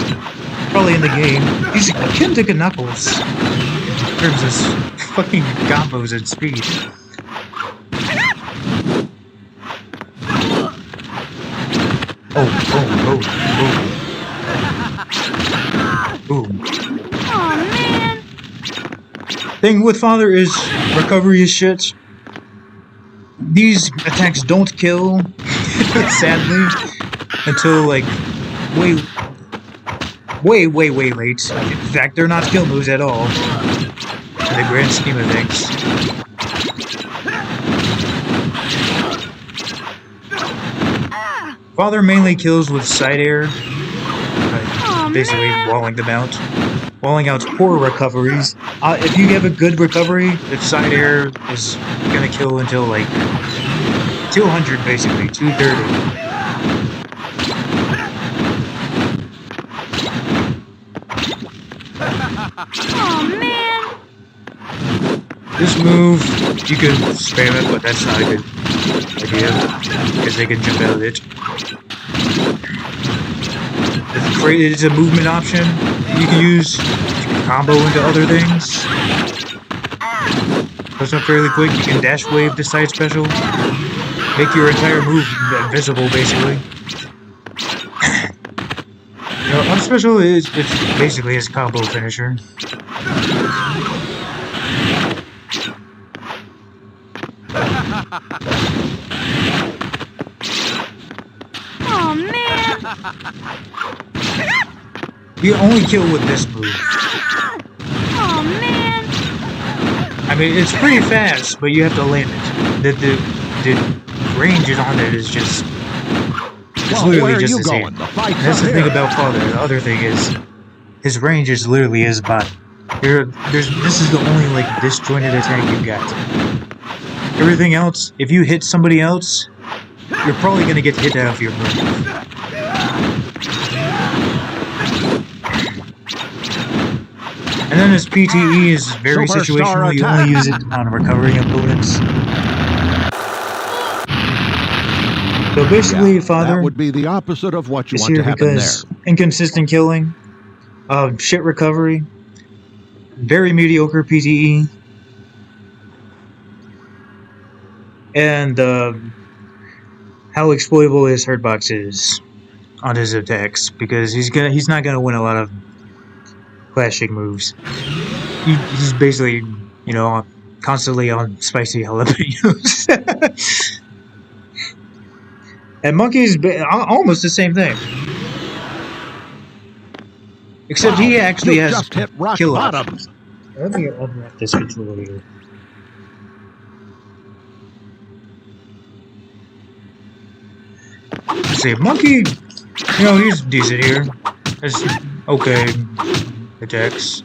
B: probably in the game. He's akin to Knuckles in terms of fucking combos and speed. Boom.
F: Oh man.
B: Thing with Father is recovery is shit. These attacks don't kill, sadly, until like way late. In fact, they're not kill moves at all in the grand scheme of things. Father mainly kills with side air, basically walling them out. Walling out's poor recoveries. If you have a good recovery, if side air is gonna kill until like 200 basically, 230.
F: Oh man.
B: This move, you can spam it, but that's not a good idea, because they can jump out of it. It's a movement option you can use. You can combo into other things. Goes up fairly quick. You can dash wave the side special. Make your entire move invisible, basically. You know, up special it's basically his combo finisher.
F: Oh man!
B: You only kill with this move.
F: Oh man!
B: I mean, it's pretty fast, but you have to land it. The range on it is just... It's
A: Well,
B: literally
A: where are
B: just
A: you
B: his
A: going?
B: hand.
A: The fight's
B: That's
A: up
B: the thing
A: here.
B: about Father. The other thing is, his range is literally his body. This is the only, like, disjointed attack you got. Everything else, if you hit somebody else, you're probably gonna get hit out of your move. And then his PTE is very
A: Superstar
B: situational. You
A: attack.
B: only use it on recovering opponents. So basically,
A: Yeah,
B: Father
A: that would be the opposite of what you
B: is
A: want to
B: here
A: happen there.
B: because inconsistent killing, shit recovery, very mediocre PTE, and how exploitable his hurtbox is on his attacks, because he's not gonna win a lot of clashing moves. He's basically, you know, constantly on spicy jalapenos. And Monkey's almost the same thing. Except he actually
A: You
B: has
A: just hit rock
B: kill
A: bottom.
B: options. Let me unwrap this controller here. Let's see, Monkey, you know, he's decent here. It's okay attacks.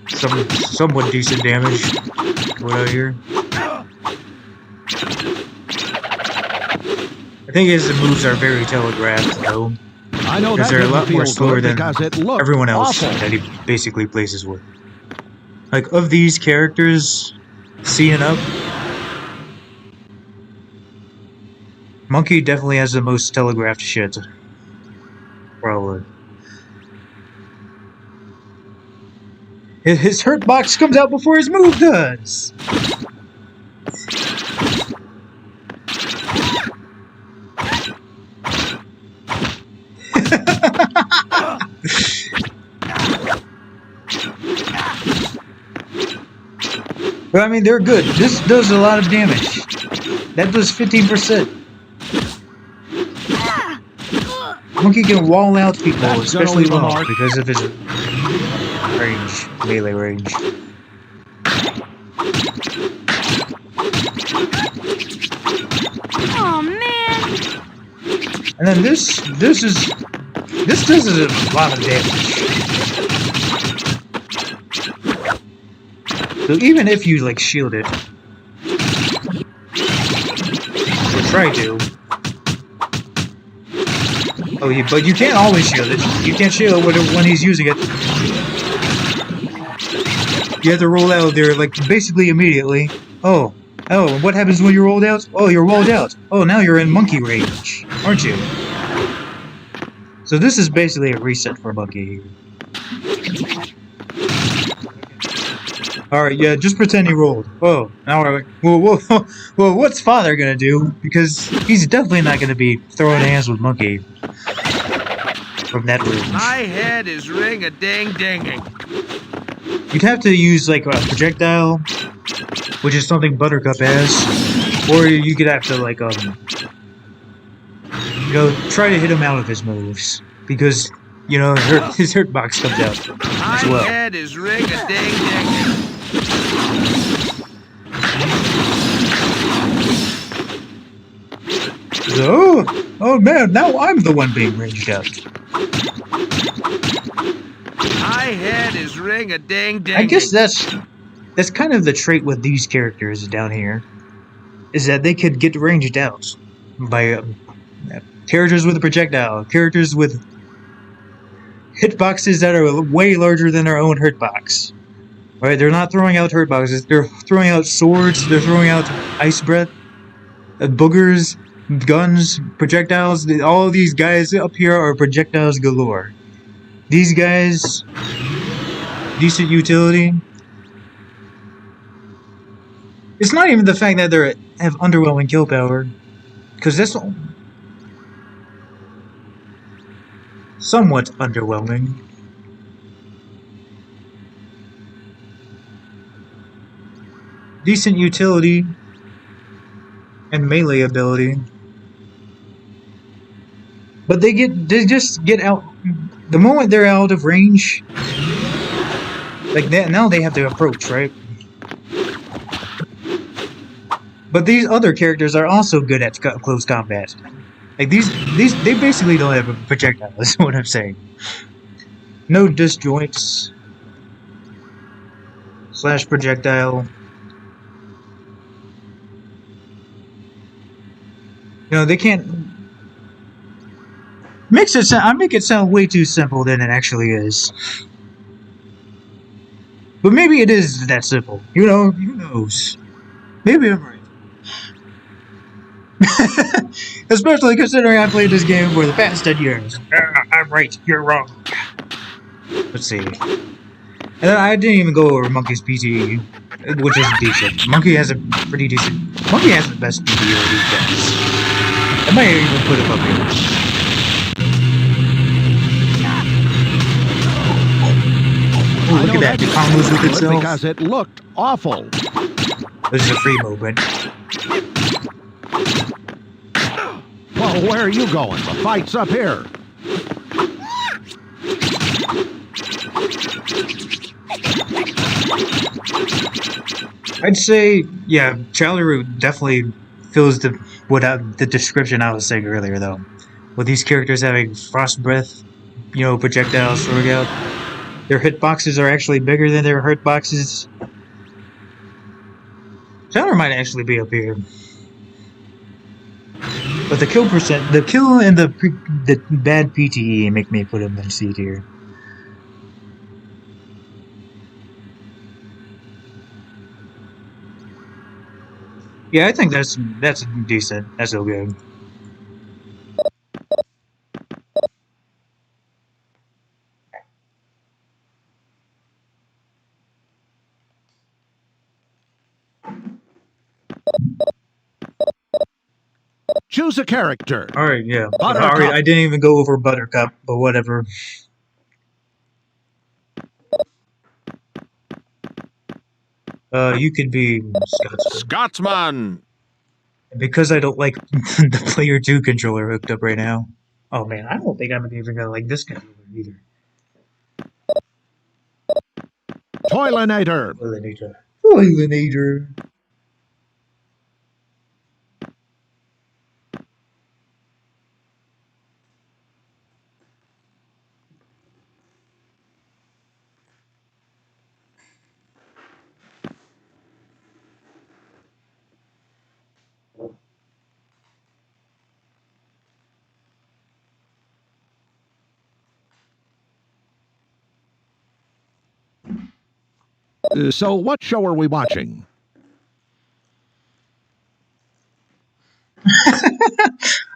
B: Somewhat decent damage. What out here? I think his moves are very telegraphed, though.
A: I know
B: Because
A: that
B: they're a
A: didn't
B: lot more
A: feel
B: slower
A: good
B: than
A: because it looked
B: everyone else
A: awful.
B: that he basically places with. Like, of these characters, C and up, Monkey definitely has the most telegraphed shit. Probably. His hurt box comes out before his move does! But I mean, they're good. This does a lot of damage. That does 15%. Monkey can wall out people,
A: That's
B: especially
A: gonna leave a
B: low,
A: mark.
B: because of his range, melee range.
F: Oh man!
B: And then this does a lot of damage. So even if you like shield it, or try to. Oh, but you can't always shield it. You can't shield when he's using it. You have to roll out there like basically immediately. Oh, what happens when you're rolled out? Oh, you're rolled out. Oh, now you're in monkey range, aren't you? So this is basically a reset for Monkey. Alright, yeah, just pretend he rolled. Oh, now we're like, well, what's Father gonna do? Because he's definitely not gonna be throwing hands with Monkey from that range.
E: My head is ring-a-ding-dinging.
B: You'd have to use like a projectile, which is something Buttercup has, or you could have to like you know, try to hit him out of his moves, because you know his hurt box comes out
E: My
B: as well.
E: head is ring-a-ding-dinging.
B: So, oh man, now I'm the one being ranged out.
E: My head is ring-a-ding-dinging.
B: I guess that's kind of the trait with these characters down here, is that they could get ranged out by characters with a projectile, characters with hitboxes that are way larger than their own hurtbox. Right? They're not throwing out hurtboxes, they're throwing out swords, they're throwing out ice breath, boogers, guns, projectiles. All of these guys up here are projectiles galore. These guys, decent utility. It's not even the fact that they have underwhelming kill power, because that's somewhat underwhelming. Decent utility and melee ability, but they just get out the moment they're out of range. Like that, now they have to approach, right? But these other characters are also good at close combat. Like these they basically don't have a projectile. That's what I'm saying. No disjoints / projectile. You know, they can't I make it sound way too simple than it actually is. But maybe it is that simple. You know, who knows? Maybe I'm right. Especially considering I played this game for the past 10 years. I'm right, you're wrong. Let's see. And then I didn't even go over Monkey's PTE, which is decent. Monkey has a pretty decent... Monkey has the best PTE of these guys. I might even put him up here. Oh, look at that. The combos with itself.
A: Because it looked awful.
B: This is a free movement.
A: Well, where are you going? The fight's up here.
B: I'd say, yeah, Chowder definitely fills the description I was saying earlier, though. With these characters having frost breath, you know, projectiles throwing out, their hitboxes are actually bigger than their hurtboxes. Chowder might actually be up here. But the kill and the bad PTE make me put him in C tier. Yeah, I think that's decent. That's okay.
A: Choose a character.
B: Alright, yeah.
A: Buttercup.
B: Alright, I didn't even go over Buttercup, but whatever. You could be Scotsman.
C: Scotsman!
B: Because I don't like the Player 2 controller hooked up right now. Oh man, I don't think I'm even gonna like this controller either.
A: Toilinator.
B: Toilinator.
A: So what show are we watching?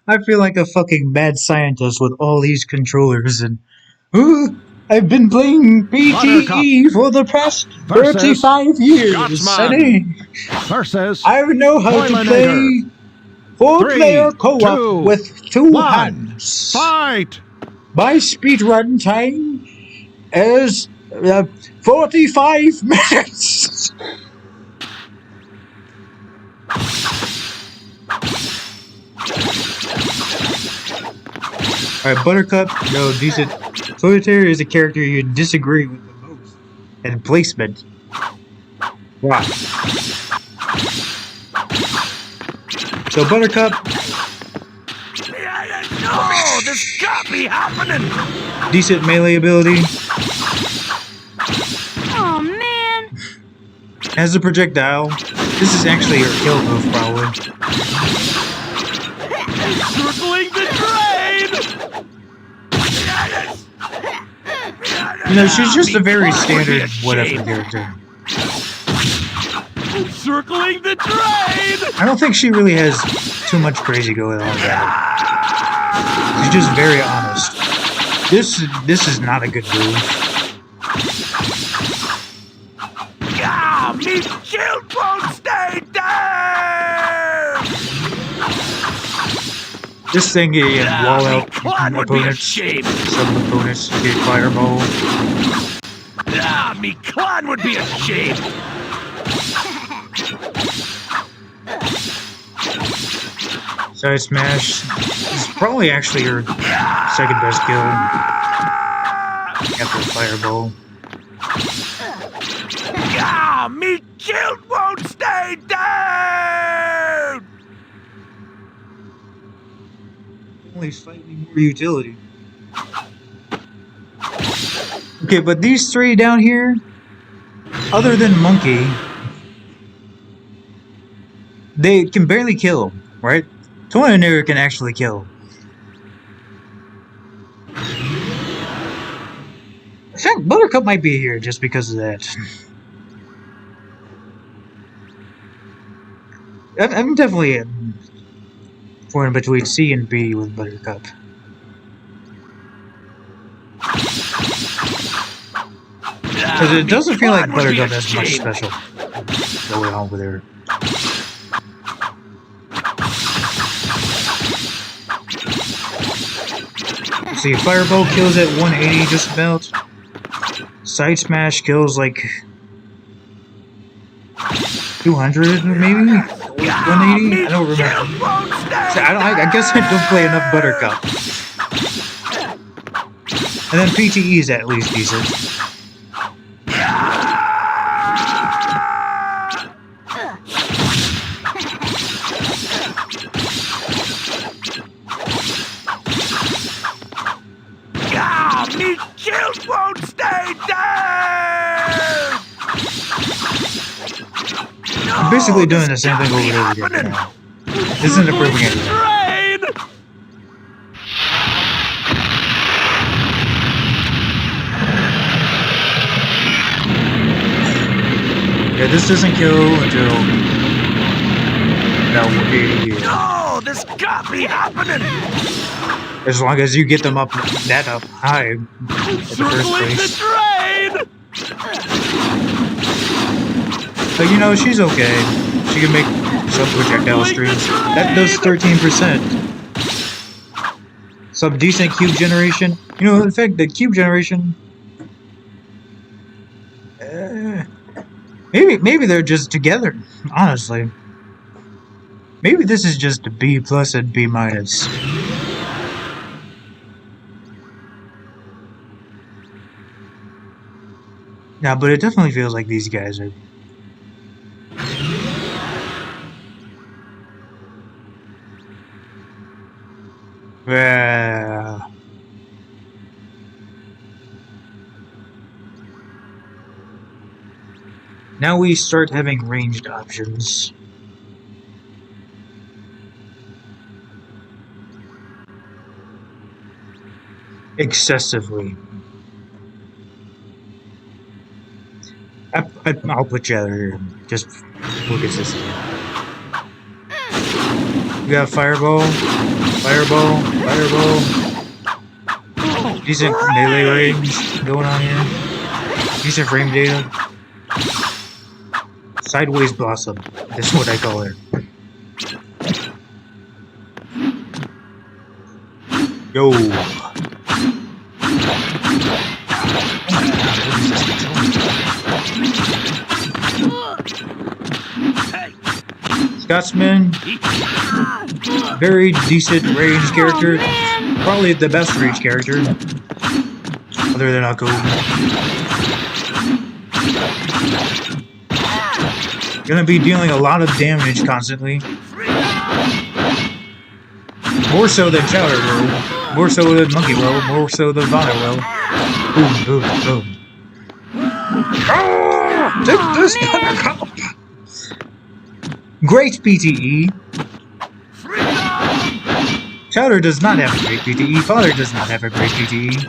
B: I feel like a fucking mad scientist with all these controllers and... I've been playing PTE for the past 35 years.
C: Scotsman.
A: Versus
B: I know how to play
A: Toilinator.
B: 4-player
A: 3,
B: co-op
A: 2,
B: with 2
A: 1.
B: hands.
A: Fight!
B: My speedrun time is 45 minutes. Alright, Buttercup, no, decent. Solitaire is a character you disagree with the most. And placement. Why? So Buttercup...
C: No, this can't be happening!
B: Decent melee ability.
F: Oh man!
B: Has a projectile. This is actually her kill move, probably.
C: Circling the drain!
B: You know, she's just a very standard whatever character.
C: Circling the drain!
B: I don't think she really has too much crazy going on there. She's just very honest. This is not a good move.
C: Ah, me shield won't stay down!
B: This thing can wall out
C: Clan would be a
B: opponents,
C: shame!
B: some opponents get fireball.
C: Ah, me clan would be a shame!
B: Side smash is probably actually your second best kill after fireball.
C: Ah, me shield won't stay down!
B: Only slightly more utility. Okay, but these three down here, other than Monkey, they can barely kill, right? Tornado can actually kill. In fact, Buttercup might be here just because of that. I'm definitely torn between C and B with Buttercup. Because it doesn't feel like Buttercup has much special going on with her. See, Fireball kills at 180 just about. Side Smash kills like 200 maybe? 180? I don't remember. See, I guess I don't play enough Buttercup. And then PTE is at least decent.
C: Ah, me shield won't stay down!
B: I'm basically doing the same thing over and over again now. This isn't improving anything.
C: Drain!
B: Yeah, this doesn't kill until about 180.
C: No, this can't be happening!
B: As long as you get them up that up high at the first
C: Circling the
B: place.
C: drain!
B: But you know, she's okay. She can make some projectile streams. That does 13%. Some decent cube generation. You know, in fact, the cube generation. Maybe they're just together. Honestly, maybe this is just a B plus and B minus. Yeah, but it definitely feels like these guys are. Yeah. Now we start having ranged options. Excessively. I'll put you out here. Just look at this. We got Fireball, Fireball, Fireball. Decent melee range going on here. Decent frame data. Sideways Blossom. That's what I call her. Yo. Scotsman, very decent range character. Probably the best range character, other than Akko. Gonna be dealing a lot of damage constantly. More so than Chowder will. More so than Monkey will. More so than Vonner will. Boom, boom, boom. Oh, this Buttercup! Great PTE. Chowder does not have a great PTE. Father does not have a great PTE.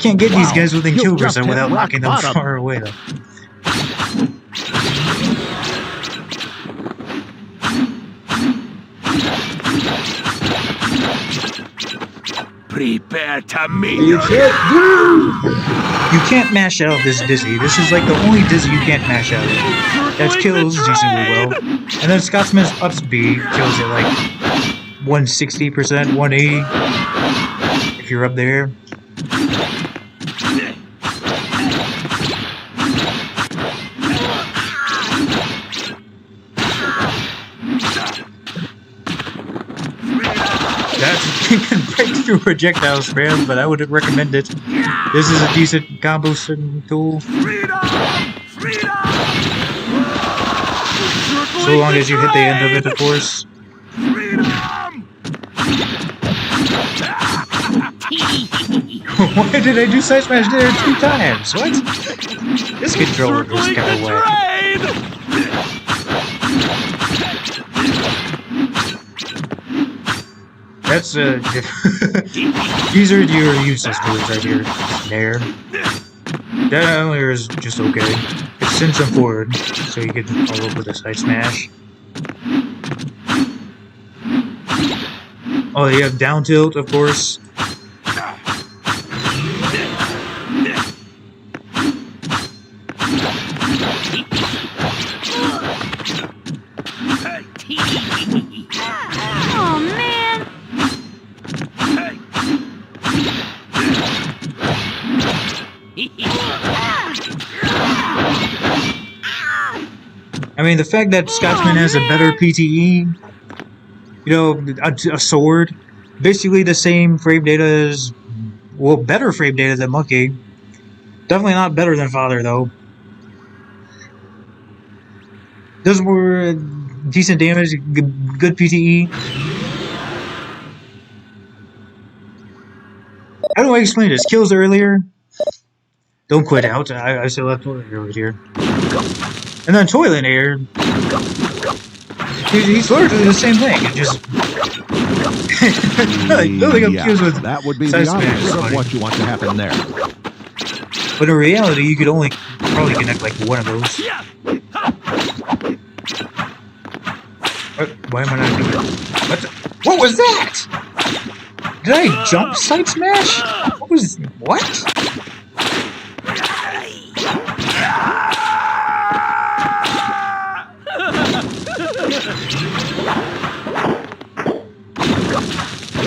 B: can't get these guys within
A: You've
B: kill
A: just
B: percent
A: hit
B: without
A: rock
B: knocking them
A: bottom.
B: far away, though.
C: Prepare to meet
B: You can't mash out this Dizzy. This is like the only Dizzy you can't mash out. That kills decently well. And then Scotsman's Ups B kills it like 160%, 180. If you're up there. You can break through projectile spam, but I wouldn't recommend it. This is a decent combo tool.
C: freedom! Freedom!
B: So long as you hit the end of it, of course.
C: Freedom!
B: Why did I do Side Smash there 2 times? What? This controller is
C: Circling
B: kind of
C: the
B: whack.
C: drain!
B: That's these are your useless moves right here. There. That earlier is just okay. It sends them forward, so you can follow up with a Side Smash. Oh, you have down tilt, of course.
F: Oh man.
B: I mean, the fact that Scotsman has a better PTE, you know, a sword, basically the same frame data as, well, better frame data than Monkey. Definitely not better than Father, though. Does more decent damage, good PTE. How do I explain this? Kills earlier. Don't quit out. I still have Toilet Air right here. And then Toilet Air. He's largely the same thing. It just. like, building up kills with
A: that would be
B: Side
A: the
B: Smash is
A: opposite of
B: funny.
A: what you want to happen there.
B: But in reality, you could only probably connect like one of those. What? Why am I not doing it? What was that? Did I jump Side Smash? What was. What?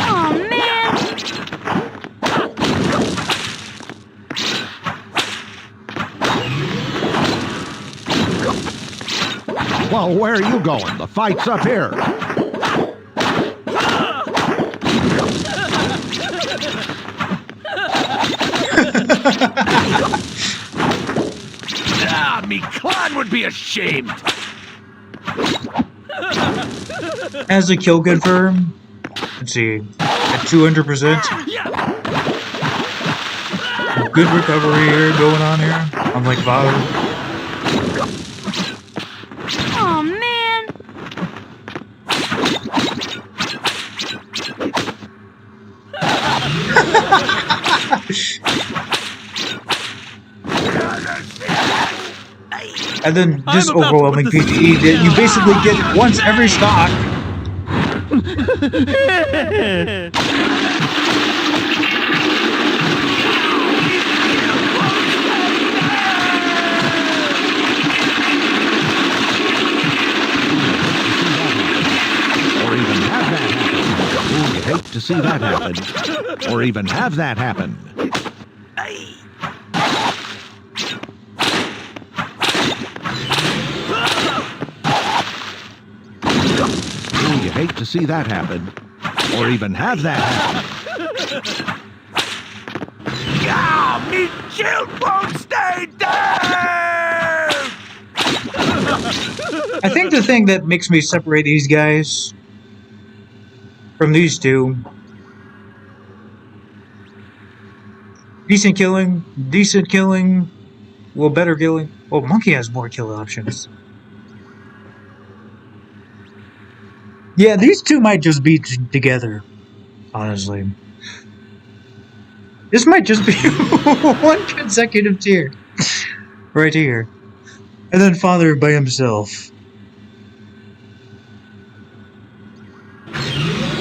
F: Oh man.
A: Well, where are you going? The fight's up here.
C: Ah, me clan would be ashamed!
B: As a kill confirm, let's see, at 200%. Good recovery here going on here. I'm like Father.
F: Oh man.
B: And then this overwhelming PTE that you basically get once every stock.
A: Or even have that happen. Ooh, you hate to see that happen. Or even have that happen. Ooh, you hate to see that happen. Or even have that happen.
C: Ah, me shield won't stay down!
B: I think the thing that makes me separate these guys from these two, decent killing, well, better killing. Well, Monkey has more kill options. Yeah, these two might just be together, honestly. This might just be one consecutive tier. Right here. And then Father by himself.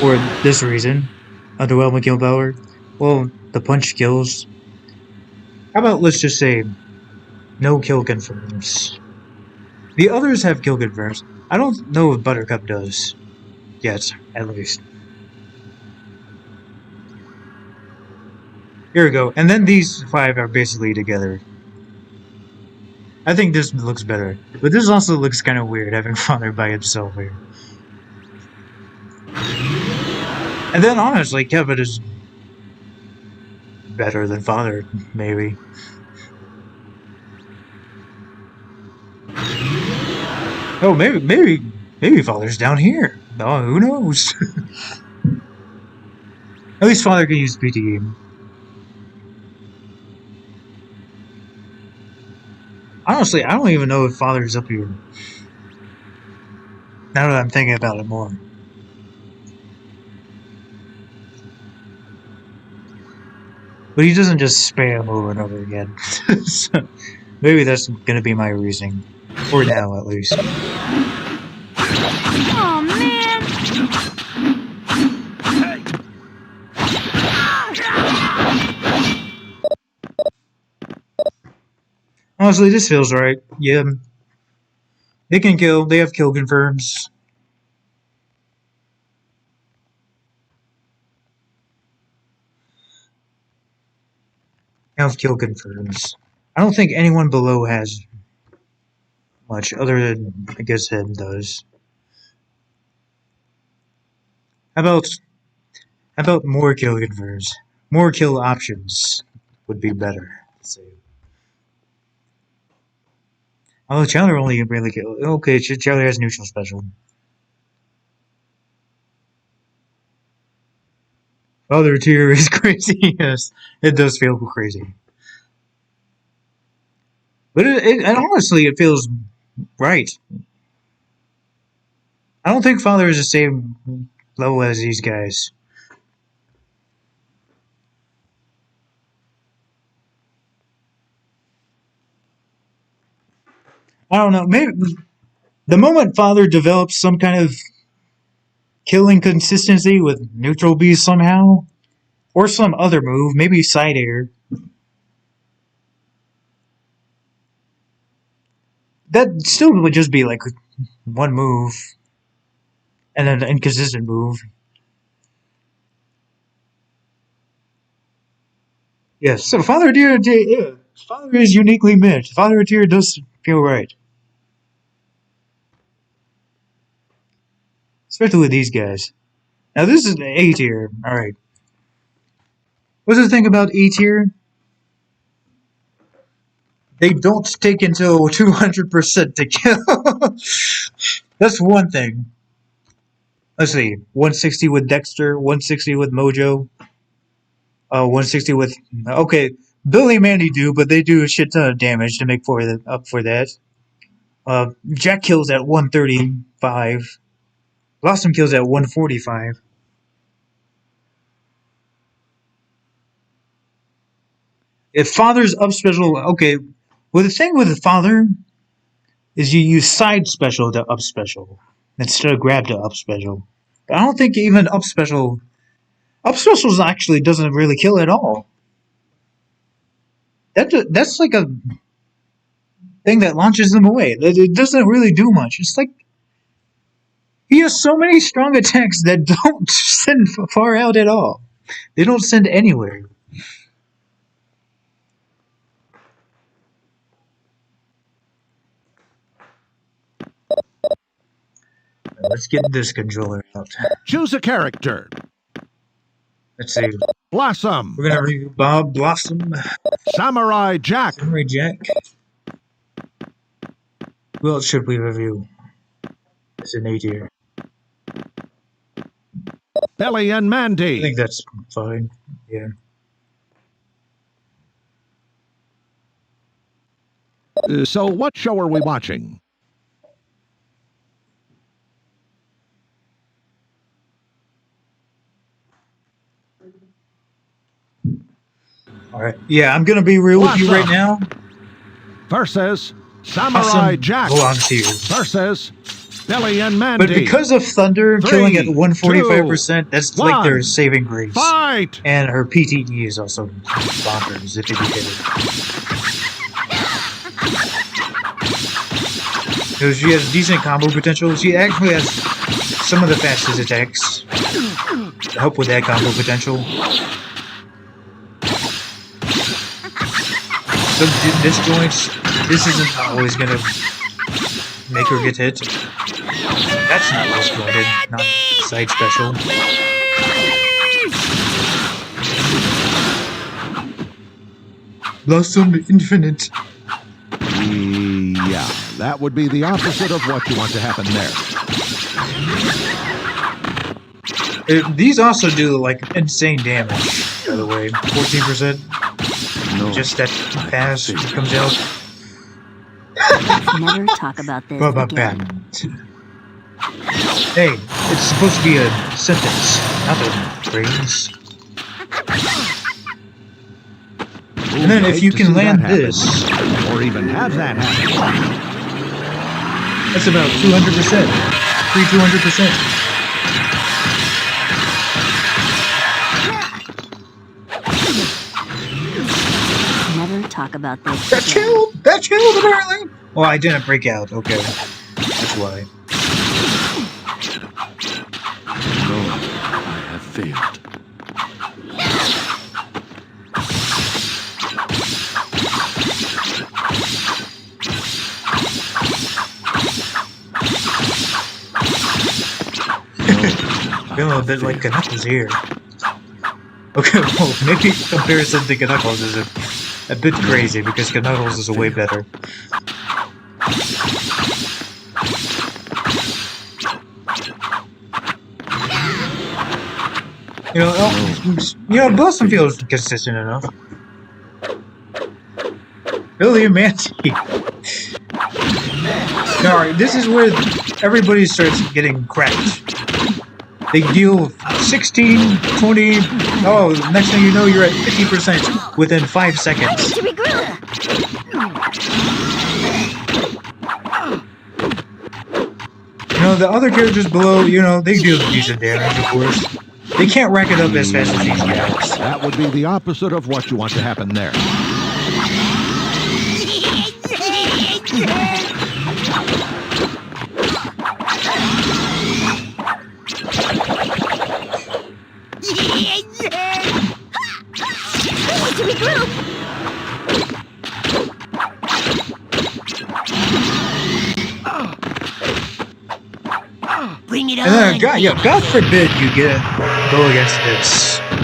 B: For this reason. Underwhelming kill power. Well, the punch kills. How about let's just say no kill confirms. The others have kill confirms. I don't know if Buttercup does. Yet, at least. Here we go. And then these 5 are basically together. I think this looks better. But this also looks kind of weird, having Father by himself here. And then honestly, Kevin is better than Father, maybe. Oh, maybe Father's down here. Oh, who knows? At least Father can use PTE. Honestly, I don't even know if Father's up here. Now that I'm thinking about it more. But he doesn't just spam over and over again. So, maybe that's gonna be my reasoning. For now, at least.
F: Oh man!
B: Honestly, this feels right. Yeah. They can kill. They have kill confirms. They have kill confirms. I don't think anyone below has much, other than, I guess, him does. How about more kill confirms? More kill options would be better. Let's see. Oh, Chandler only really kill. Okay, Chandler has neutral special. Other tier is crazy. Yes, it does feel crazy. But and honestly, it feels right. I don't think Father is the same level as these guys. I don't know. Maybe the moment Father develops some kind of killing consistency with neutral beast somehow, or some other move, maybe side air, that still would just be like one move and then an inconsistent move. Yes, so Father Tier, yeah, Father is uniquely mid. Father Tier does feel right. Especially with these guys. Now this is A tier, alright. What's the thing about E tier? They don't take until 200% to kill. That's one thing. Let's see. 160 with Dexter, 160 with Mojo, 160 with... Okay, Billy and Mandy do, but they do a shit ton of damage to make up for that. Jack kills at 135. Blossom kills at 145. If Father's up special... Okay, well the thing with the Father is you use side special to up special instead of grab to up special. But I don't think even up special actually doesn't really kill at all. That's like a thing that launches them away. It doesn't really do much. It's like he has so many strong attacks that don't send far out at all. They don't send anywhere. Let's get this controller out.
A: Choose a character.
B: Let's see.
A: Blossom.
B: We're gonna review Bob Blossom,
A: Samurai Jack.
B: Samurai Jack. Who else should we review? It's an A tier.
A: Belly and
B: I
A: Mandy.
B: think that's fine. Yeah.
A: So what show are we watching?
B: Alright. Yeah, I'm gonna be real with you right now.
A: Versus Samurai
B: Awesome
A: Jack
B: volunteers.
A: versus Billy and Mandy.
B: But because of Thunder killing at
A: 3,
B: 145%, that's like their
A: 1.
B: saving grace.
A: Fight!
B: And her PTE is also bonkers if you hit it. So she has decent combo potential. She actually has some of the fastest attacks to help with that combo potential. So disjoints, this isn't always gonna make her get hit. That's not disjointed, not side special. Blossom Infinite.
A: Yeah, that would be the opposite of what you want to happen there.
B: These also do like insane damage, by the way. 14%.
A: No.
B: Just that fast comes out.
F: Let's never talk about this again.
B: Hey, it's supposed to be a sentence, not a phrase. And then if you can land this,
A: or even have that happen,
B: that's about 200%. 200%.
F: Never talk about this
B: That
F: again.
B: killed! That killed, apparently! Oh, I didn't break out. Okay. That's why.
C: No, I have failed.
B: Feeling a bit like Knuckles here. Okay, well, maybe comparison to Knuckles is a bit crazy because Knuckles is way better. Blossom feels consistent enough. Billy and Mandy. Alright, this is where everybody starts getting cracked. They deal 16, 20, oh, next thing you know, you're at 50% within 5 seconds.
F: To regroup.
B: The other characters below, they deal decent damage, of course. They can't rack it up as fast as these guys.
A: that would be the opposite of what you want to happen there.
F: To regroup. Bring it on.
B: And then, God forbid you go against this.
A: That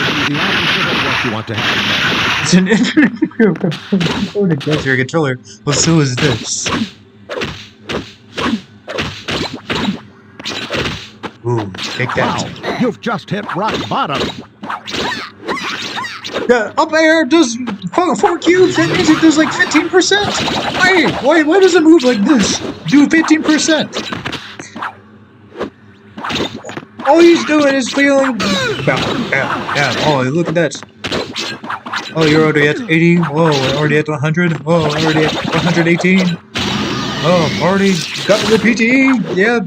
A: would be the opposite of what you want to happen there.
B: It's an infinite against your controller. Well, so is this. Ooh, take that.
A: Wow, you've just hit rock bottom.
B: The up air does 4 cubes, that means it does like 15%! Why does it move like this? Do 15%! All he's doing is feeling... Oh, look at that. Oh, you're already at 80? Whoa, already at 100? Whoa, already at 118? Oh, already got the PTE? Yeah.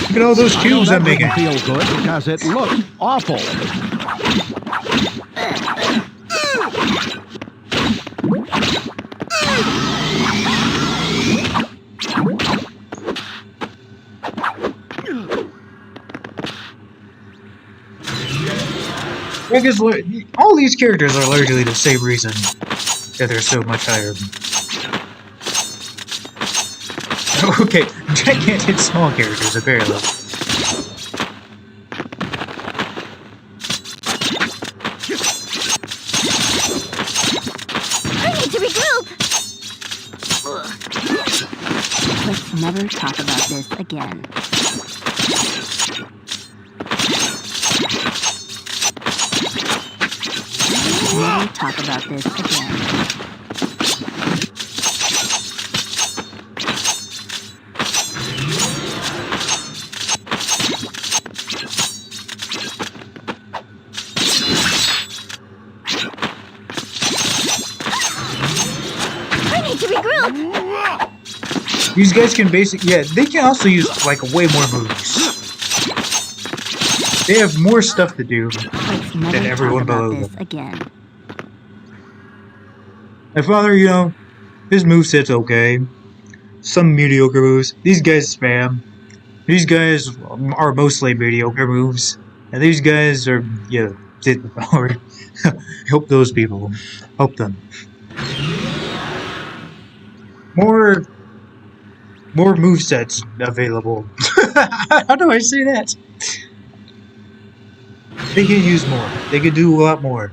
B: Look at all those cubes I'm making.
A: Feel good because it looked awful.
B: I guess all these characters are largely the same reason that they're so much higher. Okay, Jack can't hit small characters, apparently.
F: I need to regroup. Let's never talk about this again. Never talk about this again.
B: These guys can basically, yeah, they can also use like way more moves. They have more stuff to do
G: Let's never
B: than everyone
G: talk about
B: below
G: this
B: them.
G: again.
B: My father, you know, his moveset's okay. Some mediocre moves. These guys spam. These guys are mostly mediocre moves. And these guys are, yeah, or help those people. Help them. More movesets available. How do I say that? They can use more. They can do a lot more.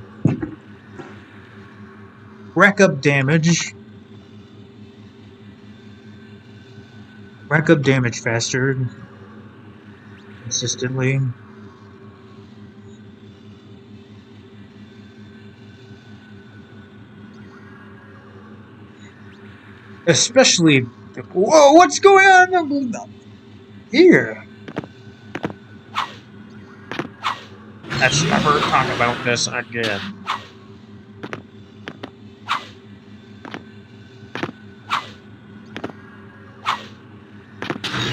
B: Rack up damage. Rack up damage faster. Consistently. Especially... Whoa, what's going on here? Let's never talk about this again.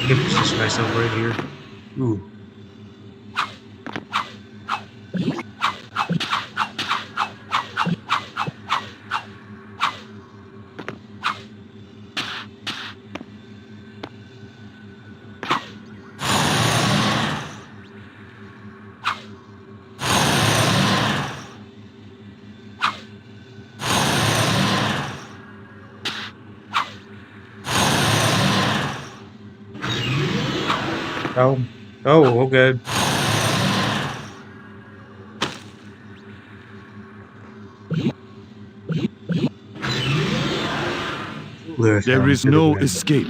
B: Get this myself right here. Ooh. Oh, okay.
C: There is no escape.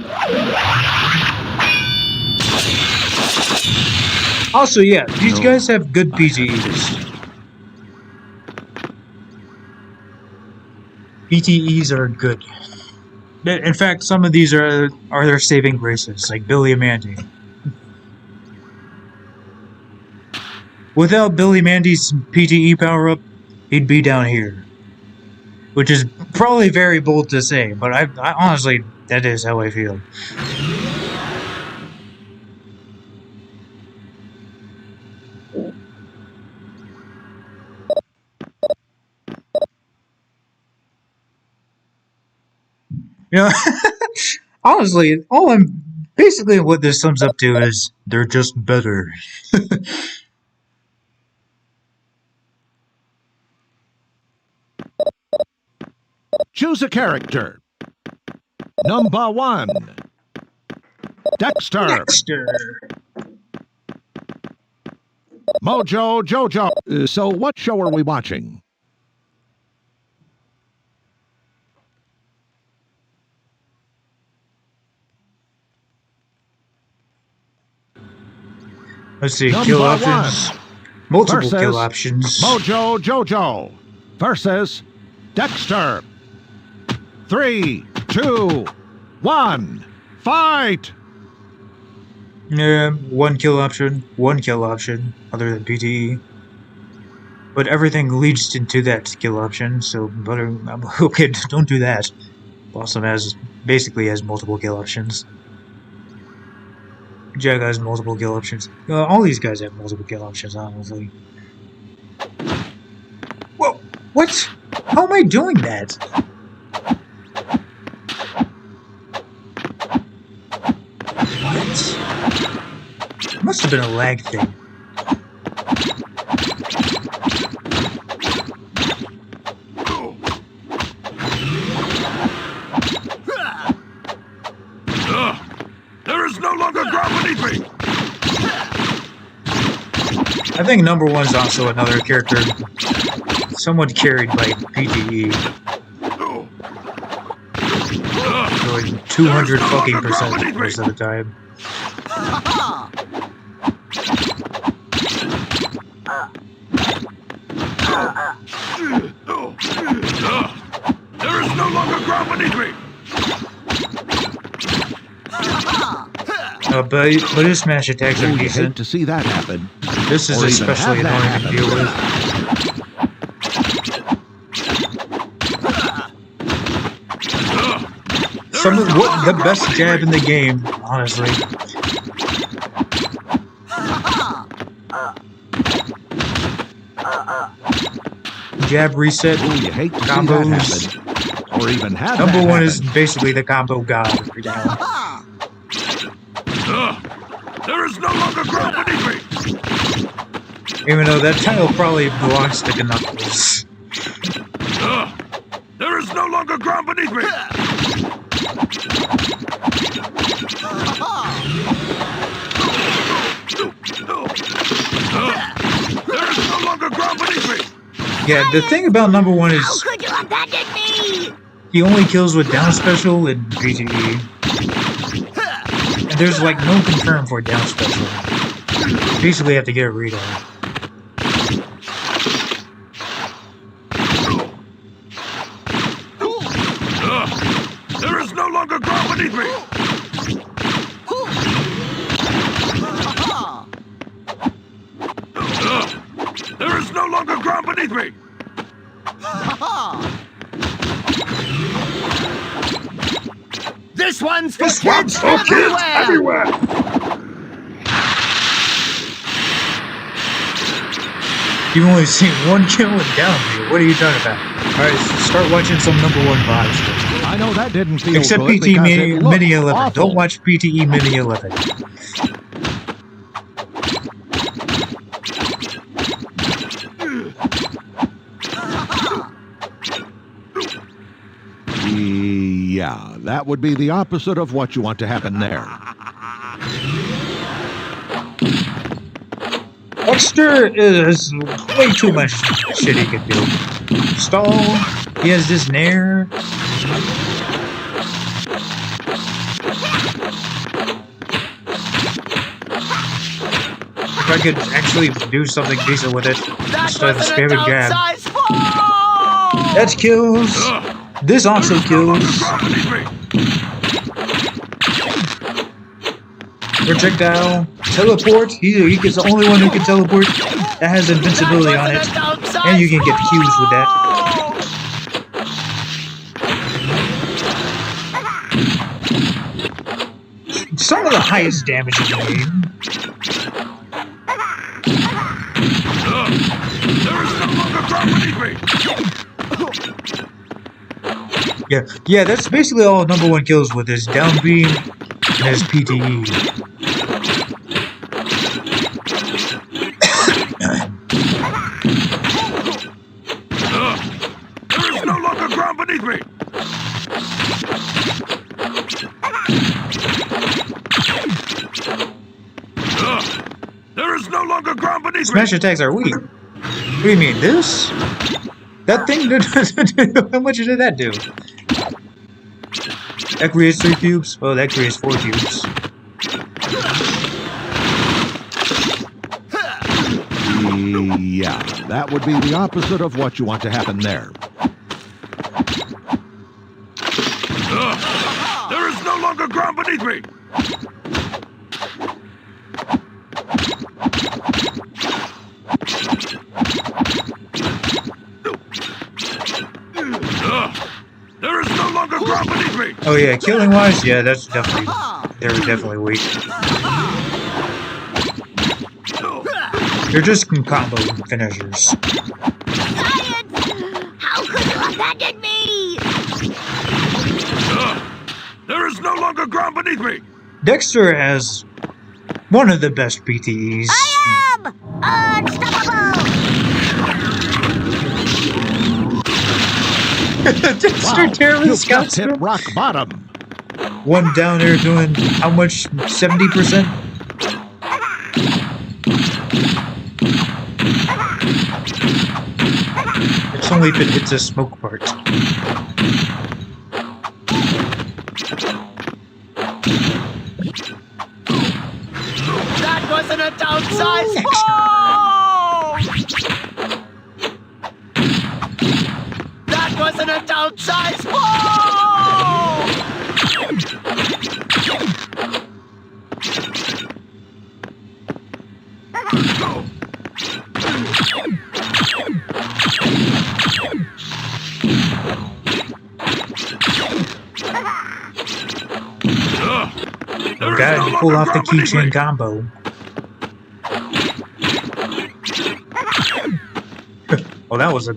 B: Also, yeah, these guys have good PTEs. PTEs are good. In fact, some of these are their saving graces, like Billy and Mandy. Without Billy Mandy's PTE power-up, he'd be down here. Which is probably very bold to say, but I honestly, that is how I feel. You know, honestly, basically what this sums up to is, they're just better.
A: Choose a character. Number 1. Dexter.
B: Dexter.
A: Mojo Jojo. So what show are we watching?
B: Let's see,
A: Number
B: kill
A: 1.
B: options. Multiple
A: Versus
B: kill options.
A: Mojo Jojo versus Dexter. 3, 2, 1, fight!
B: Yeah, one kill option, other than PTE. But everything leads into that kill option, so okay, don't do that. Blossom basically has multiple kill options. Jag has multiple kill options. All these guys have multiple kill options, honestly. Whoa! What? How am I doing that? What? It must have been a lag thing.
C: There is no longer ground beneath me!
B: I think number 1's also another character somewhat carried by PTE. Going 200 fucking % most of the time.
C: There is no longer ground beneath me!
B: But his smash attacks are
A: You hate
B: decent.
A: to see that happen.
B: This is
A: Or even
B: especially
A: have that
B: annoying to deal with. some of the best jab in the game, honestly. Jab reset
A: Ooh, you hate to see
B: combos.
A: that happen. Or even have
B: Number
A: that
B: one is
A: happen.
B: basically the combo god right now.
C: There is no longer ground beneath me!
B: Even though that title probably belongs to Knuckles.
C: There is no longer ground beneath me! There is no longer ground beneath me!
B: Yeah, the thing about number one
F: How
B: is
F: could you abandon me?
B: he only kills with down special and PTE. And there's like no confirm for down special. Basically have to get a read on it.
C: There is no longer ground beneath me! There is no longer ground beneath me!
E: This one's for
C: This
E: kids
C: one's for kids
E: everywhere.
B: You've only seen one kill and down here. What are you talking about? Alright, start watching some number one vibes.
A: I know that didn't feel
B: Except
A: good
B: PT
A: because
B: Mini,
A: it looked
B: Mini 11.
A: awful.
B: Don't watch PTE Mini 11.
A: Yeah, that would be the opposite of what you want to happen there.
B: Dexter is way too much shit he can do. Stall, he has this nair. If I could actually do something decent with it, instead of the spamming jab. That kills. This also kills.
C: Ground beneath me!
B: Projectile, teleport. He's the only one who can teleport. That has invincibility on it, and you can get Qs with that. Some of the highest damage in the game.
C: There is no longer ground beneath me!
B: Yeah, that's basically all number one kills with his down beam and his PTE.
C: There is no longer ground beneath me! There is no longer ground beneath me!
B: Smash attacks are weak. What do you mean, this? That thing how much did that do? That creates 3 cubes? Oh, that creates 4 cubes.
A: Yeah, that would be the opposite of what you want to happen there.
C: There is no longer ground beneath me! There is no longer ground beneath me!
B: Oh yeah, killing wise, yeah, that's definitely, they're definitely weak. They're just combo finishers.
F: Science! How could you abandon me?
C: There is no longer ground beneath me!
B: Dexter has one of the best PTEs.
F: I am unstoppable!
B: Dexter terribly
A: You've
B: scouts
A: just hit
B: him.
A: rock bottom.
B: One down there doing how much? 70%? It's only if it hits a smoke part.
E: That wasn't a downsized ball! That wasn't a downsized ball!
B: pull off the keychain combo. Well, that was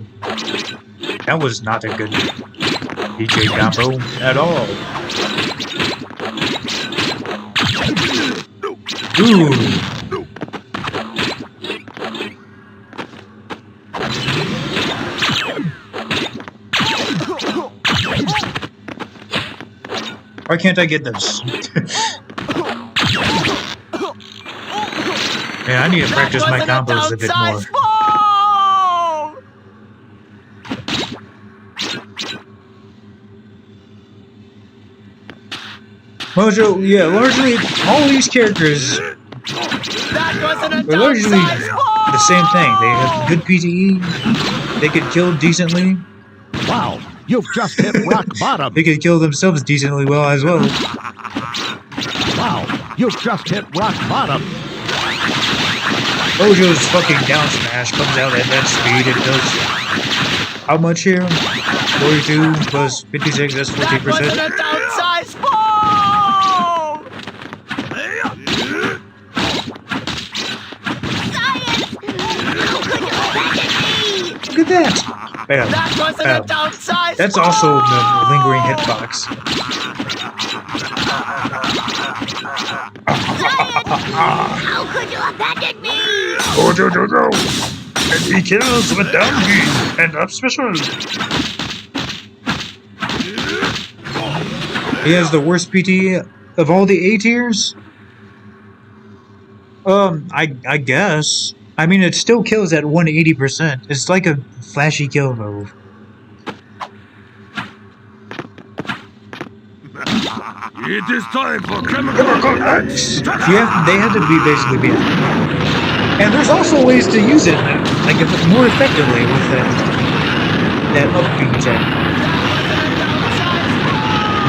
B: not a good keychain combo at all. Ooh. Why can't I get this? Yeah, I need to practice my combos a bit more. Mojo, yeah, largely all these characters are largely the same thing. They have good PTE, they could kill decently,
A: Wow, you've just hit rock bottom.
B: they could kill themselves decently well as well.
A: Wow, you've just hit rock bottom.
B: Mojo's fucking down smash comes out at that speed. It does how much here? 42 plus 56, that's 14%. Look at that! Bam. Bam. That's also the lingering hitbox.
F: How could you abandon me?
B: Mojo Jojo! And he kills with down B and up special. He has the worst PT of all the A tiers? I guess. I mean, it still kills at 180%. It's like a flashy kill move.
C: It is time for chemical X.
B: Yeah, they had to be basically be. And there's also ways to use it, like more effectively with that upbeat tech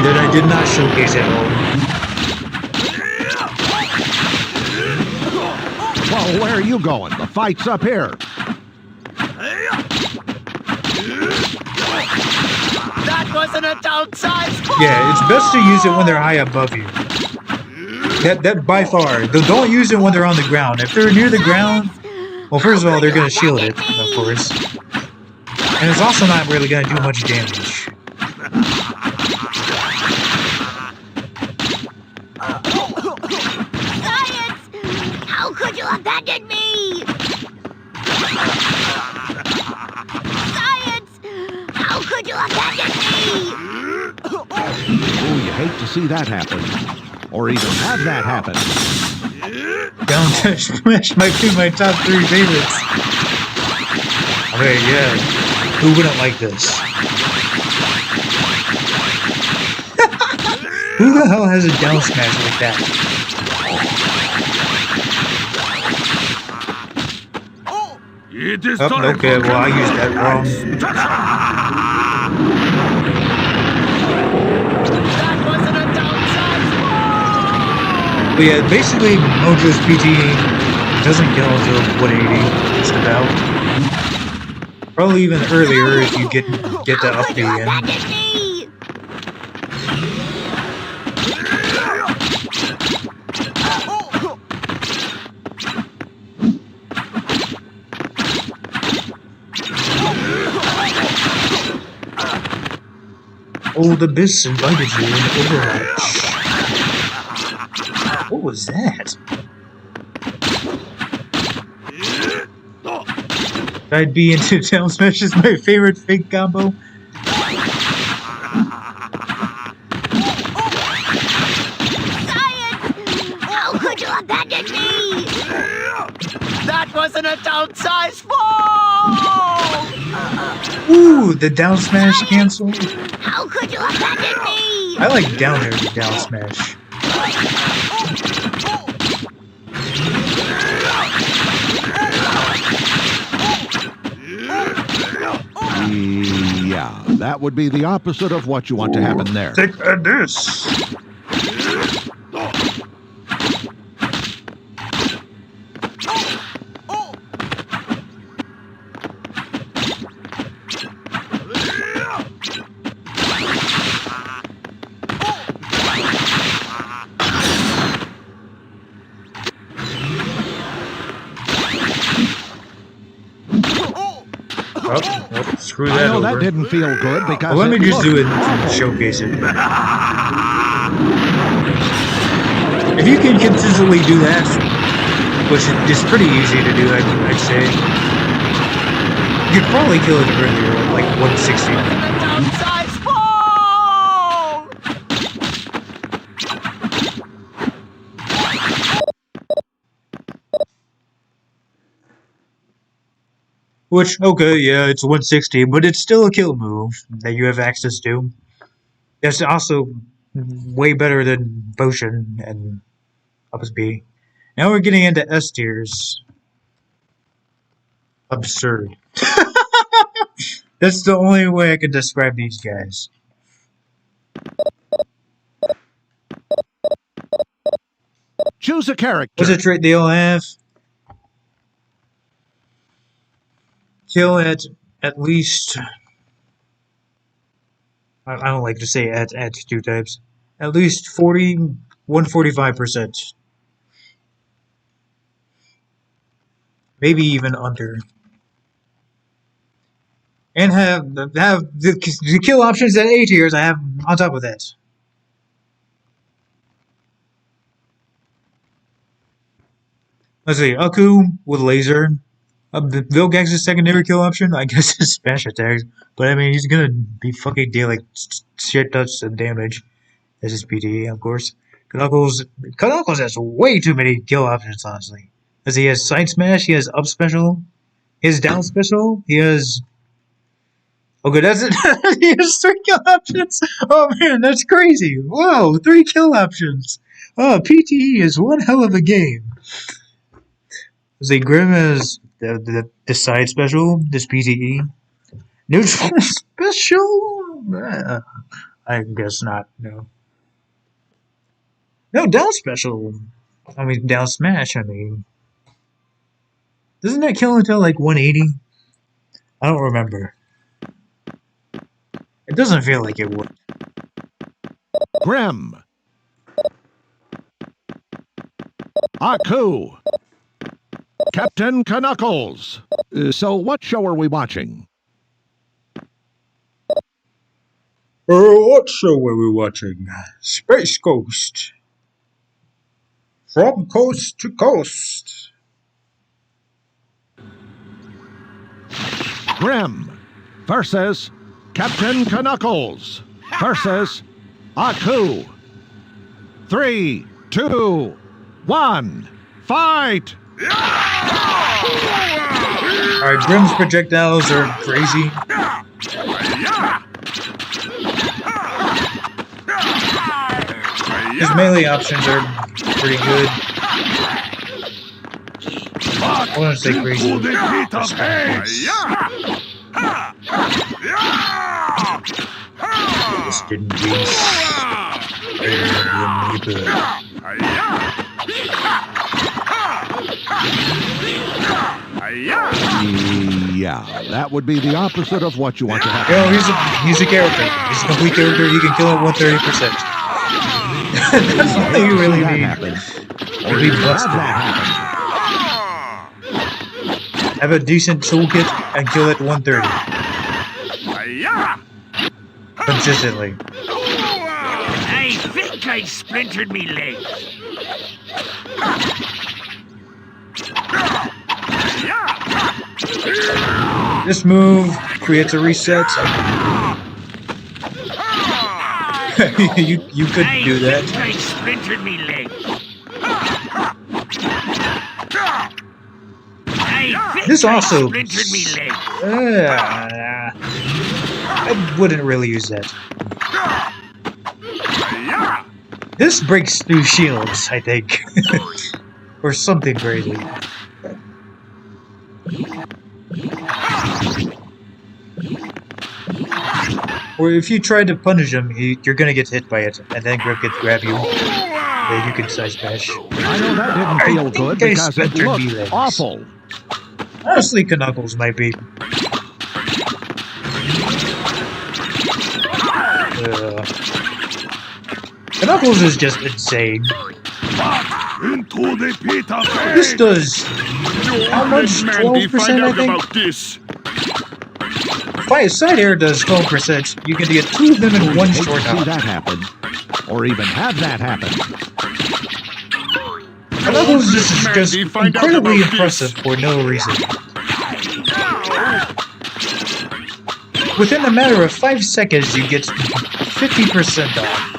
B: that I did not showcase at all.
A: Well, where are you going? The fight's up here.
E: That wasn't a downsized ball!
B: Yeah, it's best to use it when they're high above you. That by far. Don't use it when they're on the ground. If they're near the ground, well, first of all, they're gonna shield it, of course. And it's also not really gonna do much damage.
F: Science! How could you abandon me? Science! How could you abandon me?
A: Oh, you hate to see that happen. Or even have that happen.
B: Down Dash Smash might be my top 3 favorites. Okay, yeah. Who wouldn't like this? Who the hell has a down smash like that?
C: It is
B: Oh,
C: time
B: okay,
C: for
B: well, I used that wrong.
E: That wasn't a downsized ball!
B: But yeah, basically, Mojo's PT doesn't kill until 180, just about. Probably even earlier if you get that
F: How could you
B: upbeat in.
F: abandon me?
B: Old Abyss invited you in Overwatch. What was that? I'd be into Down Smash is my favorite fake combo.
F: Science! How could you abandon me?
E: That wasn't a downsized ball!
B: Ooh, the down smash cancel.
F: How could you abandon me?
B: I like down air to down smash.
A: Yeah, that would be the opposite of what you want to happen there.
B: Take this. Oh, screw
A: I
B: that
A: know
B: over.
A: that didn't feel good because
B: Well, let me
A: it
B: just do
A: looked-
B: it and showcase it. If you can consistently do that, which is pretty easy to do, I'd say, you could probably kill it earlier, like 160.
E: Downsized ball!
B: Which, okay, yeah, it's 160, but it's still a kill move that you have access to. It's also way better than Potion and Ups B. Now we're getting into S tiers. Absurd. That's the only way I can describe these guys.
A: Choose a character.
B: What's a trait they all have? Kill at least. I don't like to say at two types. At least 145%. Maybe even under. And have the kill options at A tiers I have on top of that. Let's see, Aku with laser. Vilgax's secondary kill option, I guess, is smash attacks. But I mean, he's gonna be fucking dealing shit tons of damage. This is PTE, of course. Knuckles has way too many kill options, honestly. As he has side smash, he has up special, he has down special, he has. Okay, that's it. He has 3 kill options. Oh man, that's crazy. Whoa, 3 kill options. Oh, PTE is one hell of a game. Grim has the side special, this PTE. Neutral special? I guess not, no. No, down special. I mean, down smash, I mean. Doesn't that kill until like 180? I don't remember. It doesn't feel like it would.
A: Grim. Aku. Captain Knuckles. So what show are we watching?
B: What show are we watching? Space Ghost. From coast to coast.
A: Grim versus Captain Knuckles versus Aku. 3, 2, 1, fight!
B: Alright, Grim's projectiles are crazy. His melee options are pretty good. I want to say crazy. That's kinda close. Distant beast. Alien Reaper.
A: Yeah, that would be the opposite of what you want to have.
B: You know, he's a character. He's a complete character. You can kill him 130%. That's all you really
A: That
B: need.
A: happens.
B: To be busted. Have a decent toolkit and kill it 130. Consistently.
C: I think I splintered me leg.
B: This move creates a reset. you couldn't do that.
C: I splintered me leg.
B: This also.
C: Splintered me leg.
B: I wouldn't really use that. This breaks through shields, I think. Or something crazy. Or if you try to punish him, you're gonna get hit by it, and then Grip could grab you. Then you can side smash.
A: I know that didn't feel good
B: I
A: because it
B: splintered me
A: looked
B: legs.
A: awful.
B: Honestly, Knuckles might be. Knuckles is just insane.
C: Into the pit of
B: This does how much? 12%, I think.
C: this.
B: side air does 12%. You can get 2 of them in one
A: Hate
B: short
A: to see
B: hop.
A: that happen, or even have that happen.
B: Knuckles is just incredibly impressive for no reason. Within a matter of 5 seconds, you get 50% off.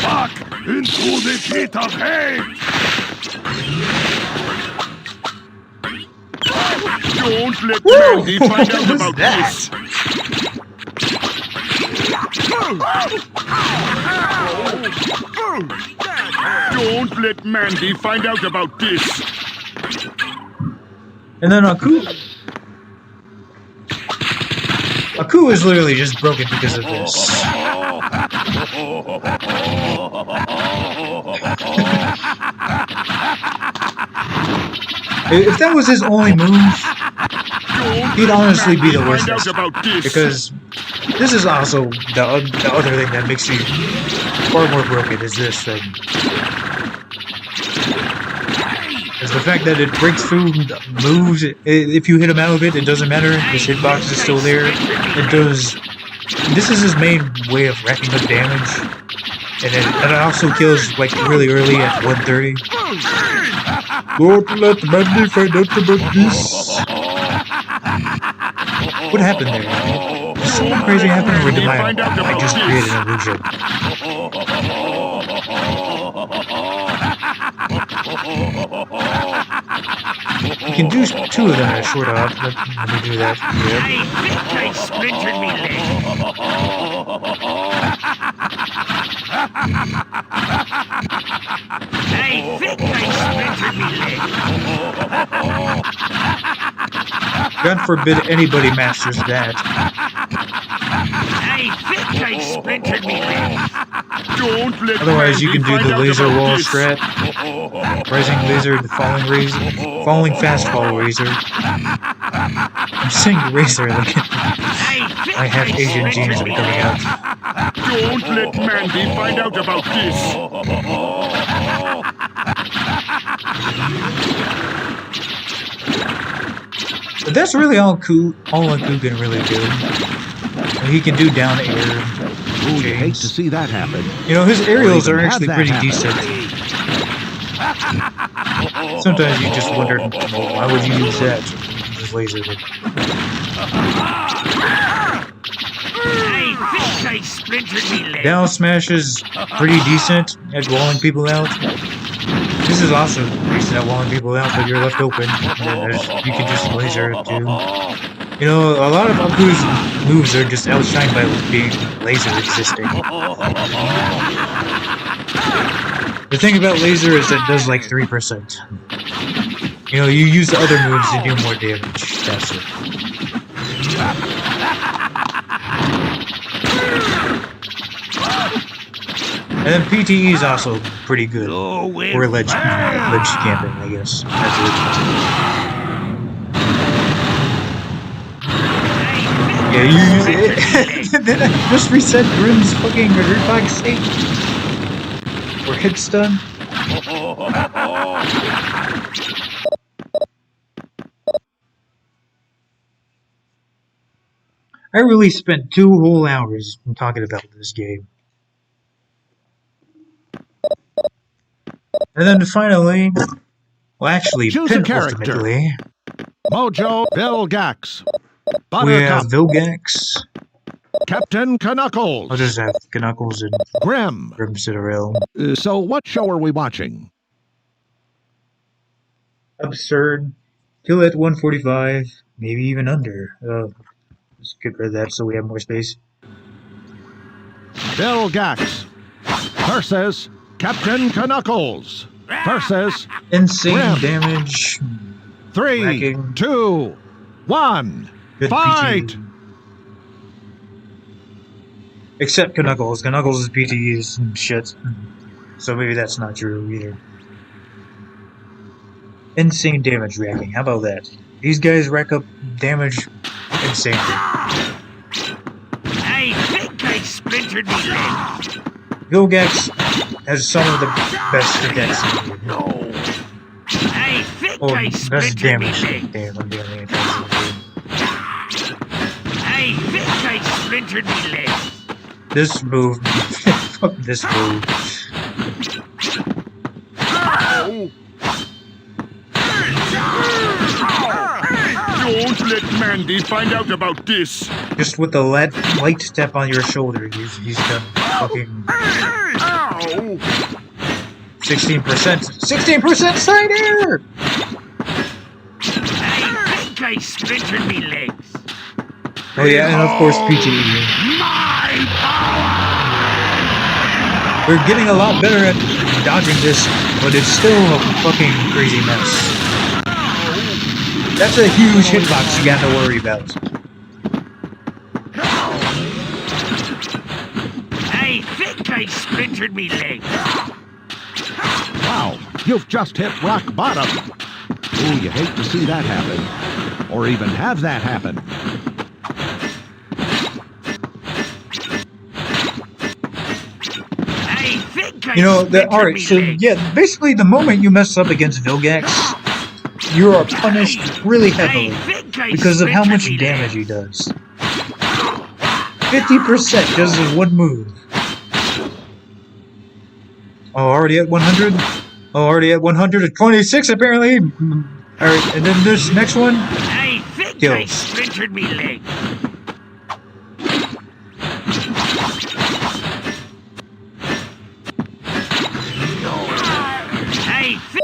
C: Back into the pit of hate! Don't let Mandy find out about this! Don't let Mandy find out about this!
B: And then Aku is literally just broken because of this. If that was his only move, he'd honestly be the worst. Because this is also the other thing that makes you far more broken is this thing. Is the fact that it breaks through moves. If you hit him out of it, it doesn't matter. His hitbox is still there. It does. This is his main way of racking up damage. And it also kills like really early at 130. Don't let Mandy find out about this. What happened there? Did something crazy happen, or did I just created an illusion? You can do 2 of them in a short hop. Let me do that. Yep.
C: I think I splintered me leg. I think I splintered me leg.
B: God forbid anybody masters that.
C: I think I splintered me leg. Don't let
B: Otherwise, you can do
C: Mandy
B: the
C: find
B: laser
C: out about
B: wall
C: this.
B: strat. Rising laser, the falling fast fall razor. I'm saying razor like I have Asian genes coming out.
C: Don't let Mandy find out about this.
B: But that's really all Aku can really do. He can do down air.
A: Ooh, you hate to see that happen.
B: You know, his aerials
A: Or
B: are
A: even
B: actually
A: have
B: pretty
A: that
B: decent. Sometimes you just wonder, well, why would you use that? Just laser it.
C: I think I splintered me leg.
B: Down smash is pretty decent at walling people out. This is also decent at walling people out, but you're left open. And then you can just laser it too. You know, a lot of Aku's moves are just outshined by being laser resisting. The thing about laser is that it does like 3%. You know, you use the other moves to do more damage. That's it. And then PTE is also pretty good.
C: Oh,
B: Or ledge camping, I guess. That's it. Yeah, you use it. Then I just reset Grimm's fucking hitbox state. Or hit stun. I really spent 2 whole hours talking about this game. And then finally, well actually,
A: Choose a character.
B: penultimately,
A: Mojo Vilgax.
B: we have
A: Buttercup.
B: Vilgax.
A: Captain Knuckles.
B: I'll just have Knuckles and
A: Grim.
B: Grim Citadel.
A: So what show are we watching?
B: Absurd. Kill at 145, maybe even under. Let's get rid of that so we have more space.
A: Vilgax versus Captain Knuckles versus
B: Insane
A: Grim.
B: damage.
A: 3,
B: Whacking.
A: 2, 1.
B: Good
A: Fight!
B: PTE. Except Knuckles. Knuckles' PTE is shit. So maybe that's not true either. Insane damage racking. How about that? These guys rack up damage insanely.
C: I think I splintered me leg.
B: Vilgax has some of the best attacks in the game.
C: No. I think
B: Oh,
C: I
B: best
C: splintered me
B: damage.
C: leg.
B: Damn, I'm doing the attacks in the game.
C: splintered me legs.
B: This move. Fuck this move.
G: Don't let Mandy find out about this.
B: Just with the light step on your shoulder, he's done fucking
G: Ow!
B: 16%. 16% side air!
C: I think I splintered me legs.
B: Oh yeah, and of course PTE.
C: My power!
B: We're getting a lot better at dodging this, but it's still a fucking crazy mess. That's a huge hitbox you got to worry about.
C: I think I splintered me legs.
A: Wow, you've just hit rock bottom. Oh, you hate to see that happen. Or even have that happen.
C: I think I
B: You know,
C: splintered
B: alright,
C: me
B: so
C: legs.
B: yeah, basically the moment you mess up against Vilgax, you are punished really heavily
C: I think I
B: because of how much
C: splintered me
B: damage he
C: legs.
B: does. 50% just as one move. Oh, already at 100? Oh, already at 126 apparently. Alright, and then this next one.
C: I think I
B: Kills.
C: splintered me legs. I think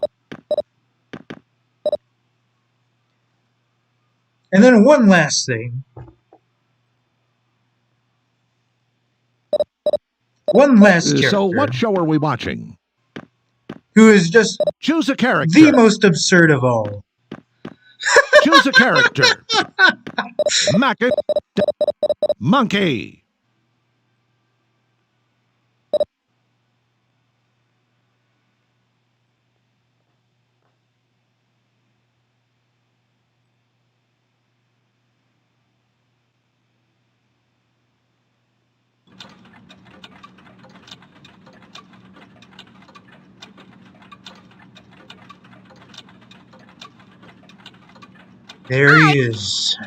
B: And then one last thing. One last character
A: So what show are we watching?
B: who is just
A: Choose a character.
B: the most absurd of all.
A: Choose a character. Monkey.
B: There he is.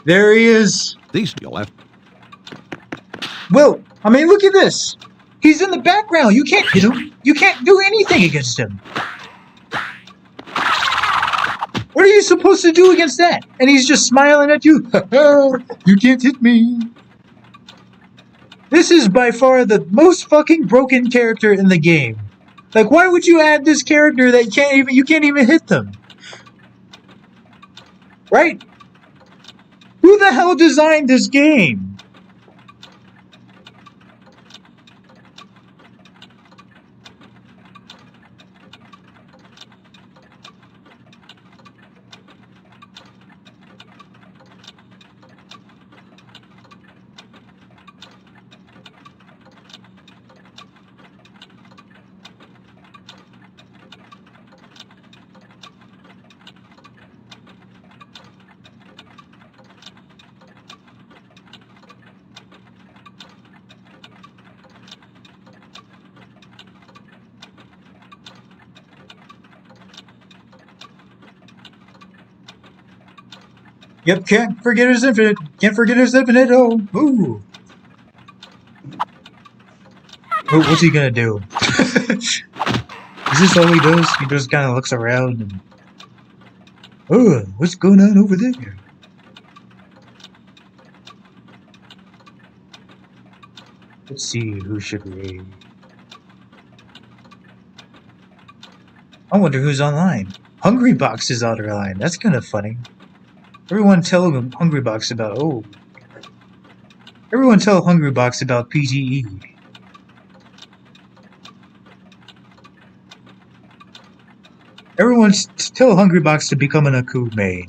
B: There he is.
A: These you left.
B: Well, I mean, look at this. He's in the background. You can't hit him. You can't do anything against him. What are you supposed to do against that? And he's just smiling at you. You can't hit me. This is by far the most fucking broken character in the game. Like, why would you add this character that you can't even hit them? Right? Who the hell designed this game? Yep, can't forget his infinite. Can't forget his infinite. Oh, ooh. What's he gonna do? Is this all he does? He just kind of looks around and... Oh, what's going on over there? Let's see, who should we... I wonder who's online. Hungrybox is online. That's kind of funny. Everyone tell Hungrybox about... Oh. Everyone tell Hungrybox about PTE. Everyone tell Hungrybox to become an Aku main.